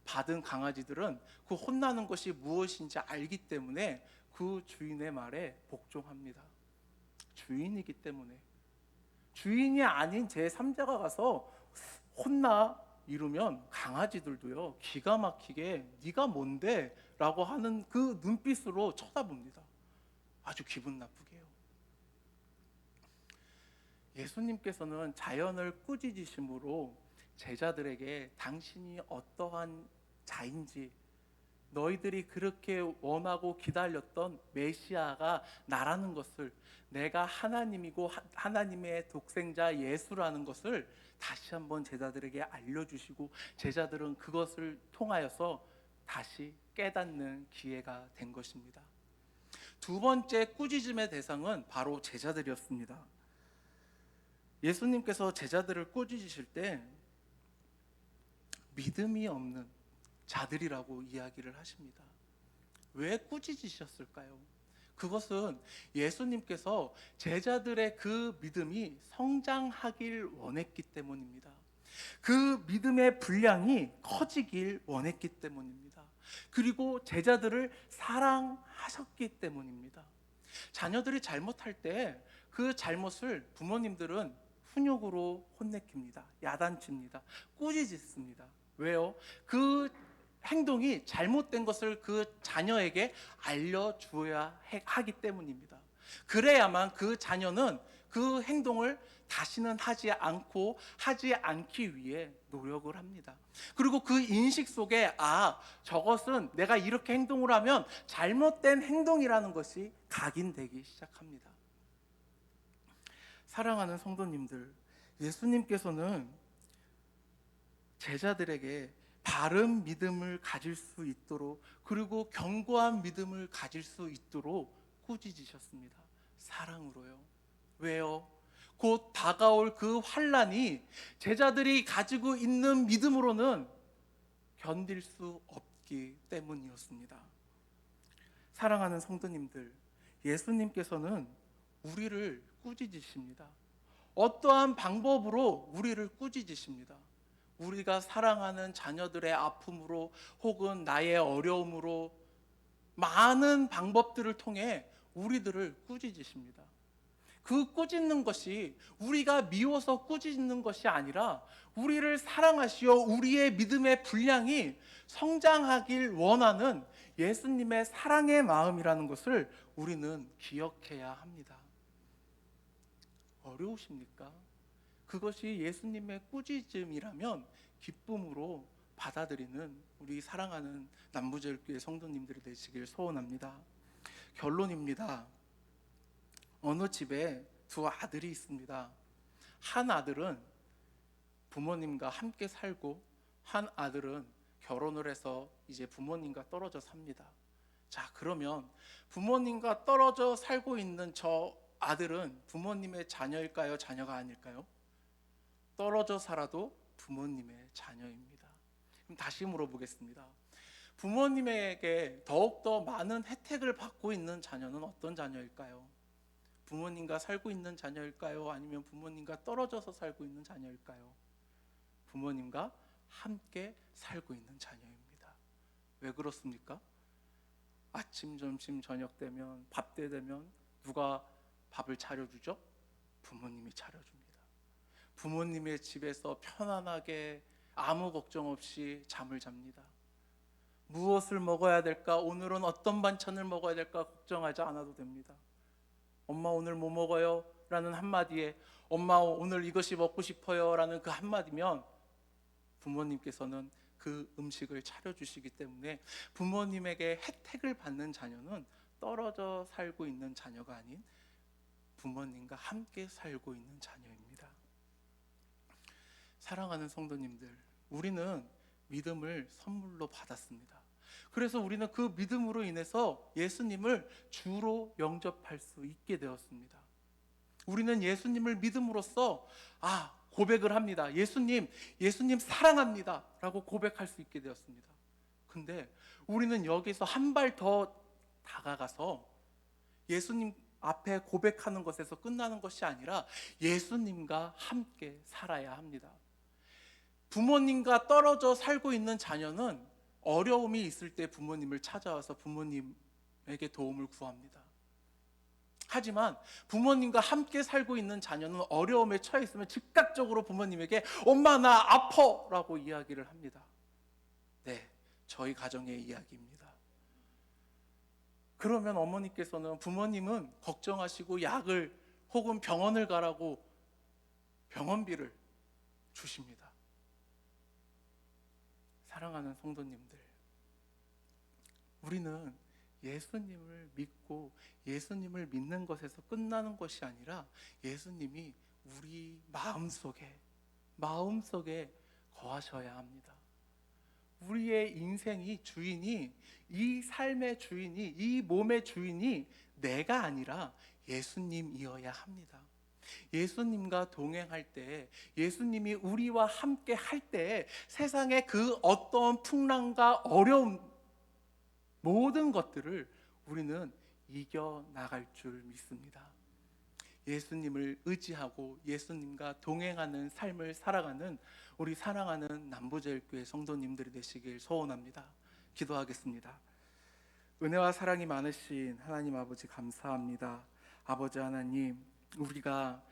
받은 강아지들은 그 혼나는 것이 무엇인지 알기 때문에 그 주인의 말에 복종합니다. 주인이기 때문에. 주인이 아닌 제3자가 가서 혼나 이러면 강아지들도요 기가 막히게 네가 뭔데? 라고 하는 그 눈빛으로 쳐다봅니다. 아주 기분 나쁘게요. 예수님께서는 자연을 꾸짖으심으로 제자들에게 당신이 어떠한 자인지, 너희들이 그렇게 원하고 기다렸던 메시아가 나라는 것을, 내가 하나님이고 하나님의 독생자 예수라는 것을 다시 한번 제자들에게 알려주시고, 제자들은 그것을 통하여서 다시 깨닫는 기회가 된 것입니다. 두 번째 꾸짖음의 대상은 바로 제자들이었습니다. 예수님께서 제자들을 꾸짖으실 때 믿음이 없는 자들이라고 이야기를 하십니다. 왜 꾸짖으셨을까요? 그것은 예수님께서 제자들의 그 믿음이 성장하길 원했기 때문입니다. 그 믿음의 분량이 커지길 원했기 때문입니다. 그리고 제자들을 사랑하셨기 때문입니다. 자녀들이 잘못할 때 그 잘못을 부모님들은 훈육으로 혼내킵니다. 야단칩니다. 꾸짖습니다. 왜요? 그 행동이 잘못된 것을 그 자녀에게 알려주어야 하기 때문입니다. 그래야만 그 자녀는 그 행동을 다시는 하지 않기 위해 노력을 합니다. 그리고 그 인식 속에 저것은 내가 이렇게 행동을 하면 잘못된 행동이라는 것이 각인되기 시작합니다. 사랑하는 성도님들, 예수님께서는 제자들에게 바른 믿음을 가질 수 있도록, 그리고 견고한 믿음을 가질 수 있도록 꾸짖으셨습니다. 사랑으로요. 왜요? 곧 다가올 그 환난이 제자들이 가지고 있는 믿음으로는 견딜 수 없기 때문이었습니다. 사랑하는 성도님들, 예수님께서는 우리를 꾸짖으십니다. 어떠한 방법으로 우리를 꾸짖으십니다. 우리가 사랑하는 자녀들의 아픔으로, 혹은 나의 어려움으로, 많은 방법들을 통해 우리들을 꾸짖으십니다. 그 꾸짖는 것이 우리가 미워서 꾸짖는 것이 아니라 우리를 사랑하시어 우리의 믿음의 분량이 성장하길 원하는 예수님의 사랑의 마음이라는 것을 우리는 기억해야 합니다. 어려우십니까? 그것이 예수님의 꾸짖음이라면 기쁨으로 받아들이는 우리 사랑하는 남부제일교회 성도님들이 되시길 소원합니다. 결론입니다. 어느 집에 두 아들이 있습니다. 한 아들은 부모님과 함께 살고, 한 아들은 결혼을 해서 이제 부모님과 떨어져 삽니다. 자, 그러면 부모님과 떨어져 살고 있는 저 아들은 부모님의 자녀일까요? 자녀가 아닐까요? 떨어져 살아도 부모님의 자녀입니다. 그럼 다시 물어보겠습니다. 부모님에게 더욱더 많은 혜택을 받고 있는 자녀는 어떤 자녀일까요? 부모님과 살고 있는 자녀일까요? 아니면 부모님과 떨어져서 살고 있는 자녀일까요? 부모님과 함께 살고 있는 자녀입니다. 왜 그렇습니까? 아침, 점심, 저녁 되면, 밥 때 되면 누가 밥을 차려주죠? 부모님이 차려줍니다. 부모님의 집에서 편안하게 아무 걱정 없이 잠을 잡니다. 무엇을 먹어야 될까? 오늘은 어떤 반찬을 먹어야 될까? 걱정하지 않아도 됩니다. 엄마 오늘 뭐 먹어요? 라는 한마디에 엄마 오늘 이것이 먹고 싶어요 라는 그 한마디면 부모님께서는 그 음식을 차려주시기 때문에 부모님에게 혜택을 받는 자녀는 떨어져 살고 있는 자녀가 아닌 부모님과 함께 살고 있는 자녀입니다. 사랑하는 성도님들, 우리는 믿음을 선물로 받았습니다. 그래서 우리는 그 믿음으로 인해서 예수님을 주로 영접할 수 있게 되었습니다. 우리는 예수님을 믿음으로써 고백을 합니다. 예수님 사랑합니다 라고 고백할 수 있게 되었습니다. 근데 우리는 여기서 한 발 더 다가가서 예수님 앞에 고백하는 것에서 끝나는 것이 아니라 예수님과 함께 살아야 합니다. 부모님과 떨어져 살고 있는 자녀는 어려움이 있을 때 부모님을 찾아와서 부모님에게 도움을 구합니다. 하지만 부모님과 함께 살고 있는 자녀는 어려움에 처해 있으면 즉각적으로 부모님에게 엄마 나 아파 라고 이야기를 합니다. 네, 저희 가정의 이야기입니다. 그러면 어머니께서는, 부모님은 걱정하시고 약을 혹은 병원을 가라고 병원비를 주십니다. 사랑하는 성도님들, 우리는 예수님을 믿고 예수님을 믿는 것에서 끝나는 것이 아니라 예수님이 우리 마음속에 거하셔야 합니다. 우리의 인생이 주인이, 이 삶의 주인이, 이 몸의 주인이 내가 아니라 예수님이어야 합니다. 예수님과 동행할 때, 예수님이 우리와 함께 할 때 세상의 그 어떤 풍랑과 어려움, 모든 것들을 우리는 이겨나갈 줄 믿습니다. 예수님을 의지하고 예수님과 동행하는 삶을 살아가는 우리 사랑하는 남부제일교회 성도님들이 되시길 소원합니다. 기도하겠습니다. 은혜와 사랑이 많으신 하나님 아버지 감사합니다. 아버지 하나님, 우리가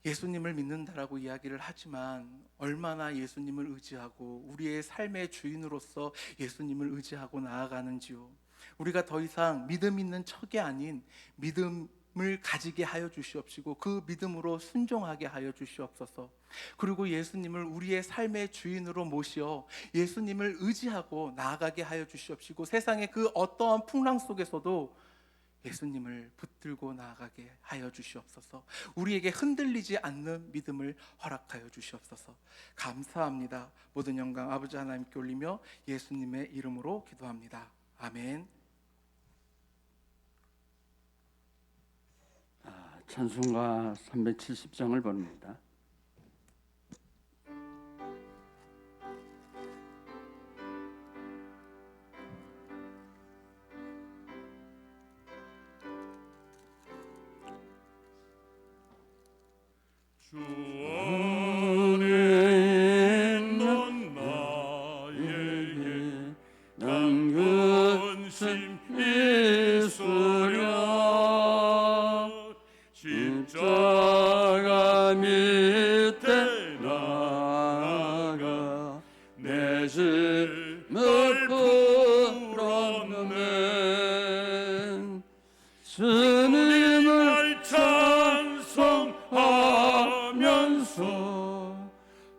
예수님을 믿는다라고 이야기를 하지만 얼마나 예수님을 의지하고 우리의 삶의 주인으로서 예수님을 의지하고 나아가는지요. 우리가 더 이상 믿음 있는 척이 아닌 믿음 가지게 하여 주시옵시고 그 믿음으로 순종하게 하여 주시옵소서. 그리고 예수님을 우리의 삶의 주인으로 모시어 예수님을 의지하고 나아가게 하여 주시옵시고 세상의 그 어떠한 풍랑 속에서도 예수님을 붙들고 나아가게 하여 주시옵소서. 우리에게 흔들리지 않는 믿음을 허락하여 주시옵소서. 감사합니다. 모든 영광 아버지 하나님께 올리며 예수님의 이름으로 기도합니다. 아멘. 찬송가 370장을 보냅니다. 주 안에 넌 나에게 난 근심 있으랴 십자가 밑에 나가 내 짐을 풀었네 주님을 찬송하면서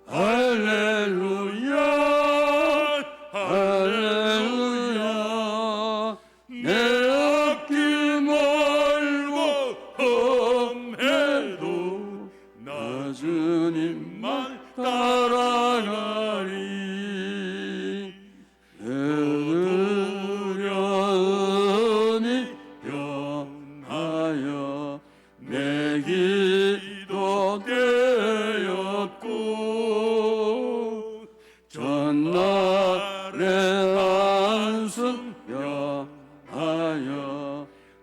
할렐루야 할렐루야 내 앞길 멀고 험해도 나 주님만 따라가리 두려움이 변하여 내 기도 되었고 전날의 한숨 변하여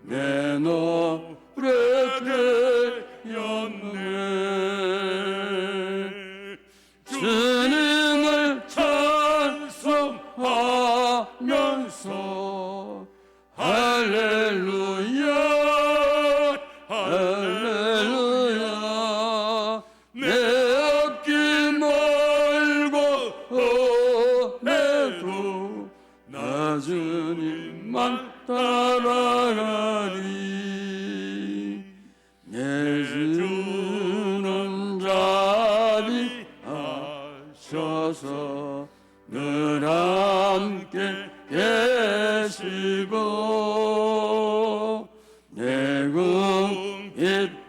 내 노래 되었네 주님을 찬송하면서 할렐루야 할렐루야 내 앞길 멀고 험해도 나 주님만 따라가리 내 주는 자비하셔서 늘 함께 계시고 내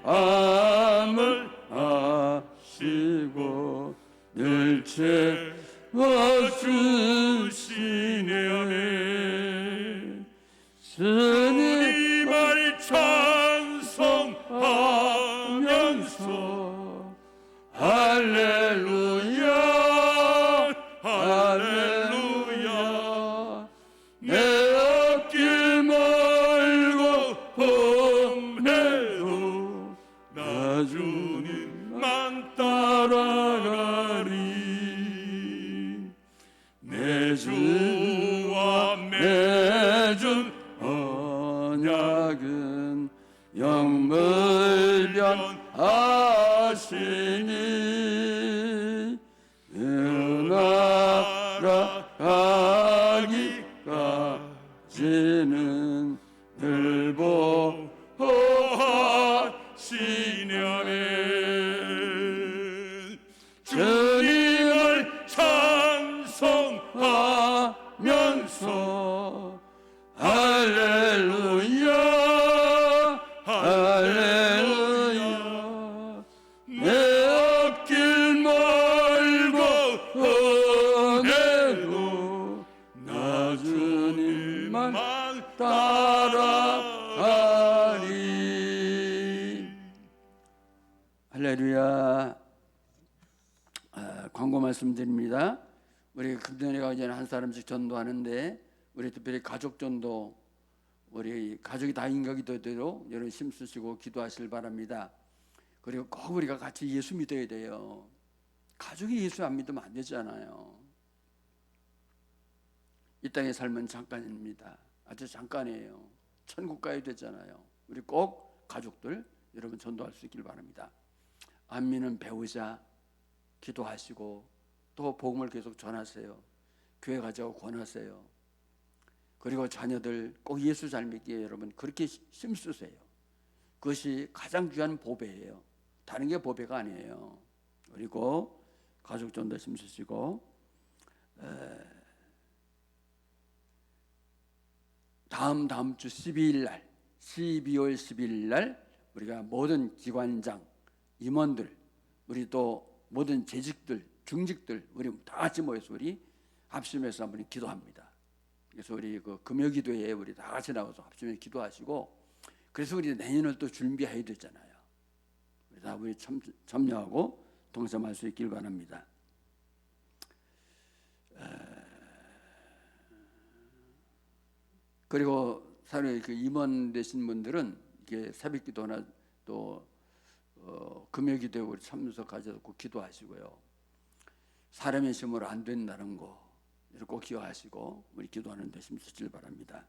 궁핍함을 아시고 늘 채워주시네 주님을 찬송하면서 할렐루야 할렐루야 내 앞길 멀고 험해도 나 주님만 따라가리 내 주와 맺은 언약은 영물변하시니 은하라 가기까지는 늘 보호하시려네 주님을 찬송하면서 할렐루야 할렐루야 내 앞길 멀고 험해도 나 주님만 따라가리 할렐루야. 광고 말씀드립니다. 우리 금년에 가기 전에 한 사람씩 전도하는데 우리 특별히 가족 전도 우리 가족이 다 인격이 되도록 여러분 힘쓰시고 기도하실 바랍니다. 그리고 꼭 우리가 같이 예수 믿어야 돼요. 가족이 예수 안 믿으면 안 되잖아요. 이 땅의 삶은 잠깐입니다. 아주 잠깐이에요. 천국 가야 되잖아요. 우리 꼭 가족들 여러분 전도할 수 있길 바랍니다. 안 믿는 배우자 기도하시고 또 복음을 계속 전하세요. 교회 가자고 권하세요. 그리고 자녀들 꼭 예수 잘 믿기에 여러분 그렇게 힘쓰세요. 그것이 가장 귀한 보배예요. 다른 게 보배가 아니에요. 그리고 가족 전도 힘쓰시고 다음 주 12일 날 12월 12일 날 우리가 모든 기관장, 임원들, 우리 또 모든 재직들, 중직들 우리 다 같이 모여서 우리 합심해서 한번 기도합니다. 그래서 우리 그 금요기도에 우리 다 같이 나와서 합심해서 기도하시고, 그래서 우리 내년을 또 준비해야 되잖아요. 다 우리 참여하고 동참할 수 있길 바랍니다. 그리고 사회 그 임원 되신 분들은 이게 새벽기도나 또 금요기도에 우리 참석하셔서 꼭 기도하시고요. 사람의 힘으로 안 된다는 거 꼭 기억하시고 우리 기도하는 데 힘쓰길 바랍니다.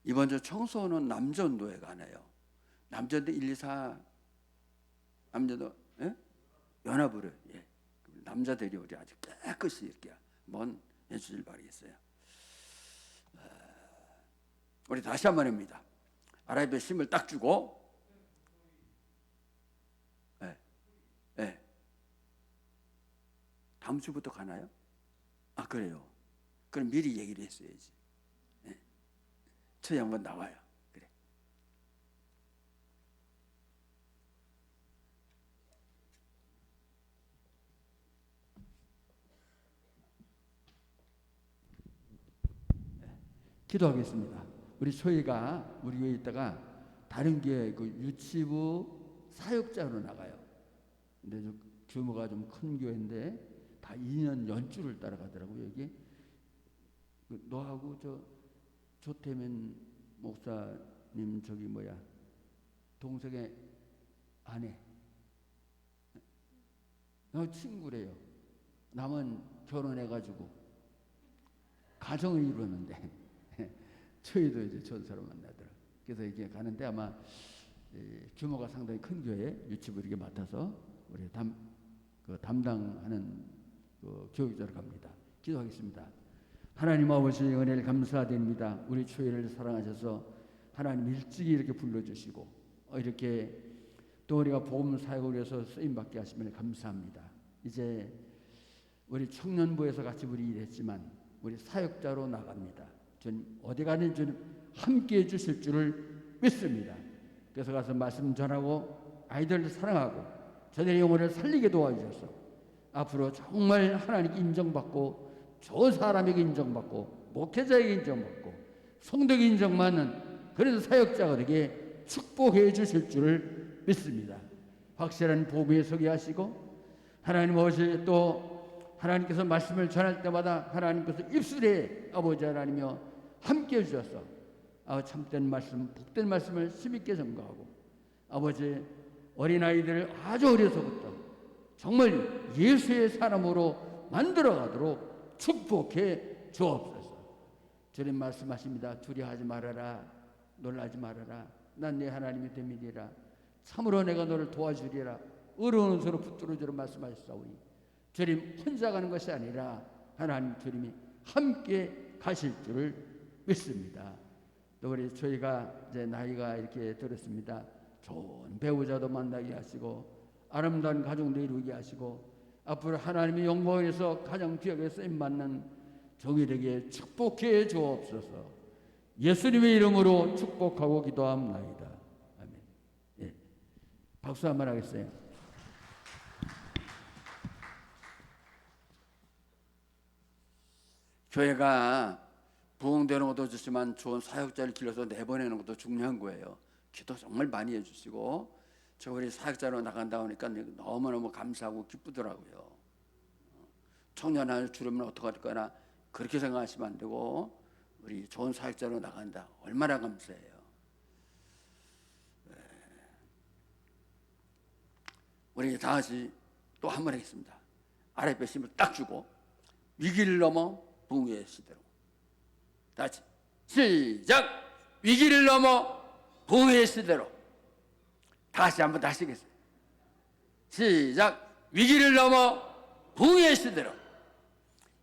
이번 주 청소는 남전도에 가네요. 남전도 1, 2, 4 남전도 연합으로 남자들이 우리 아주 깨끗이 이렇게 한번 해주길 바라겠어요. 우리 다시 한번 합니다. 아라비아 힘을 딱 주고 다음 주부터 가나요? 아 그래요. 그럼 미리 얘기를 했어야지. 저희 한번 나와요. 그래. 기도하겠습니다. 우리 초이가 우리 교회에 있다가 다른 교회 그 유치부 사역자로 나가요. 근데 규모가 좀 큰 교회인데 다 2년 연주를 따라가더라고요. 여기 너하고 조태면 목사님 저기 동생의 아내 친구래요. 남은 결혼해가지고 가정을 이루었는데 저희도 이제 전사로 만나더라. 그래서 이게 가는데 아마 규모가 상당히 큰 교회 유치부 이렇게 맡아서 우리 담당하는 그 교육자로 갑니다. 기도하겠습니다. 하나님 아버지 은혜를 감사드립니다. 우리 초회를 사랑하셔서 하나님 일찍이 이렇게 불러주시고 이렇게 또 우리가 복음 사역을 위해서 쓰임받게 하시면 감사합니다. 이제 우리 청년부에서 같이 우리 일했지만 우리 사역자로 나갑니다. 주님 어디 가든 주님 함께해 주실 줄을 믿습니다. 그래서 가서 말씀 전하고 아이들을 사랑하고 저들의 영혼을 살리게 도와주셔서 앞으로 정말 하나님께 인정받고 좋은 사람에게 인정받고 목회자에게 인정받고 성도에게 인정받는 그런 사역자가 되게 축복해 주실 줄을 믿습니다. 확실한 복음에 서게 하시고 하나님 아버지 또 하나님께서 말씀을 전할 때마다 하나님께서 입술에 아버지 하나님이여 함께 해주셔서 참된 말씀 복된 말씀을 힘있게 전가하고 아버지 어린아이들을 아주 어려서부터 정말 예수의 사람으로 만들어가도록 축복해 주옵소서. 주님 말씀하십니다. 두려워하지 말아라. 놀라지 말아라. 난 네 하나님이 됨이니라. 참으로 내가 너를 도와주리라. 의로운 손으로 붙들어주라 말씀하셨사오니 주님 혼자 가는 것이 아니라 하나님 주님이 함께 가실 줄을 믿습니다. 또 우리 저희가 이제 나이가 이렇게 들었습니다. 좋은 배우자도 만나게 하시고 아름다운 가정도 이루게 하시고 앞으로 하나님의 영광을 위해서 가장 귀하게 쓰임받는 종일에게 축복해 주옵소서. 예수님의 이름으로 축복하고 기도합나이다. 아멘. 박수 한번 하겠어요. 교회가 부흥되는 것도 좋지만 좋은 사역자를 길러서 내보내는 것도 중요한 거예요. 기도 정말 많이 해주시고 저 우리 사역자로 나간다 하니까 너무너무 감사하고 기쁘더라고요. 청년을 줄이면 어떡할 거나 그렇게 생각하시면 안 되고 우리 좋은 사역자로 나간다 얼마나 감사해요. 우리 다 같이 또 한 번 하겠습니다. 아랫배 힘을 딱 주고 위기를 넘어 부흥의 시대로 다 같이 시작. 위기를 넘어 부흥의 시대로 다시 한번 다시 하겠습니다. 시작. 위기를 넘어 부흥의 시대로.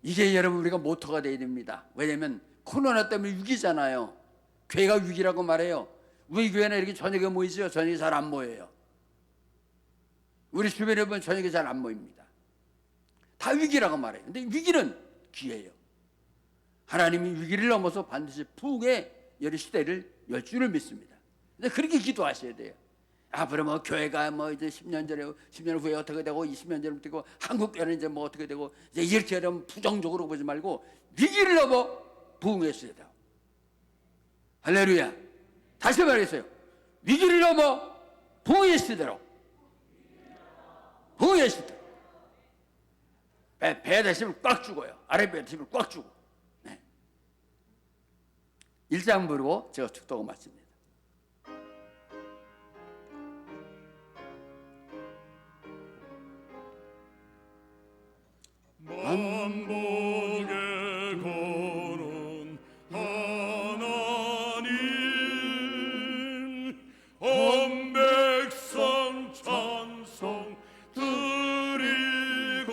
이게 여러분 우리가 모토가 되어야 됩니다. 왜냐하면 코로나 때문에 위기잖아요. 교회가 위기라고 말해요. 우리 교회는 이렇게 저녁에 모이죠. 저녁에 잘 안 모여요. 우리 주변에 보면 저녁에 잘 안 모입니다. 다 위기라고 말해요. 근데 위기는 기회예요. 하나님이 위기를 넘어서 반드시 부흥의 열 시대를 열 줄을 믿습니다. 근데 그렇게 기도하셔야 돼요. 앞으로 뭐 교회가 뭐 이제 10년 전에 10년 후에 어떻게 되고 20년 전에 어떻게 되고 한국 교회는 이제 뭐 어떻게 되고 이제 이렇게 하면 부정적으로 보지 말고 위기를 넘어 부흥했어야 돼요. 할렐루야. 다시 말했어요. 위기를 넘어 부흥의 시대로. 부흥의 시대. 배 대심을 꽉 주고요. 아래 배 대심을 꽉 주고. 네. 1장 부르고 제가 축도하고 마칩니다. 만복의 거론 하나님 온 백성 찬송 드리고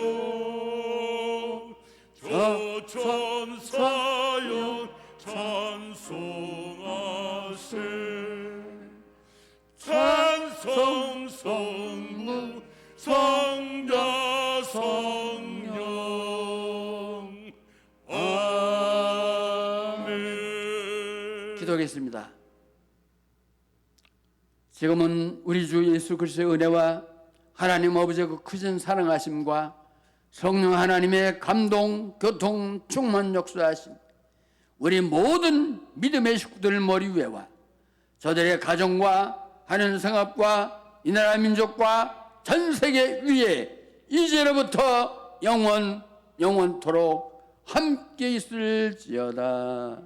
저천사연 찬송하세 찬송 성부 성자 성령 아멘. 기도하겠습니다. 지금은 우리 주 예수 그리스도의 은혜와 하나님 아버지의 그 크신 사랑하심과 성령 하나님의 감동, 교통, 충만 역사하심 우리 모든 믿음의 식구들 머리 위에와 저들의 가정과 하는 성합과 이 나라 민족과 전 세계 위에 이제로부터 영원토록 함께 있을지어다.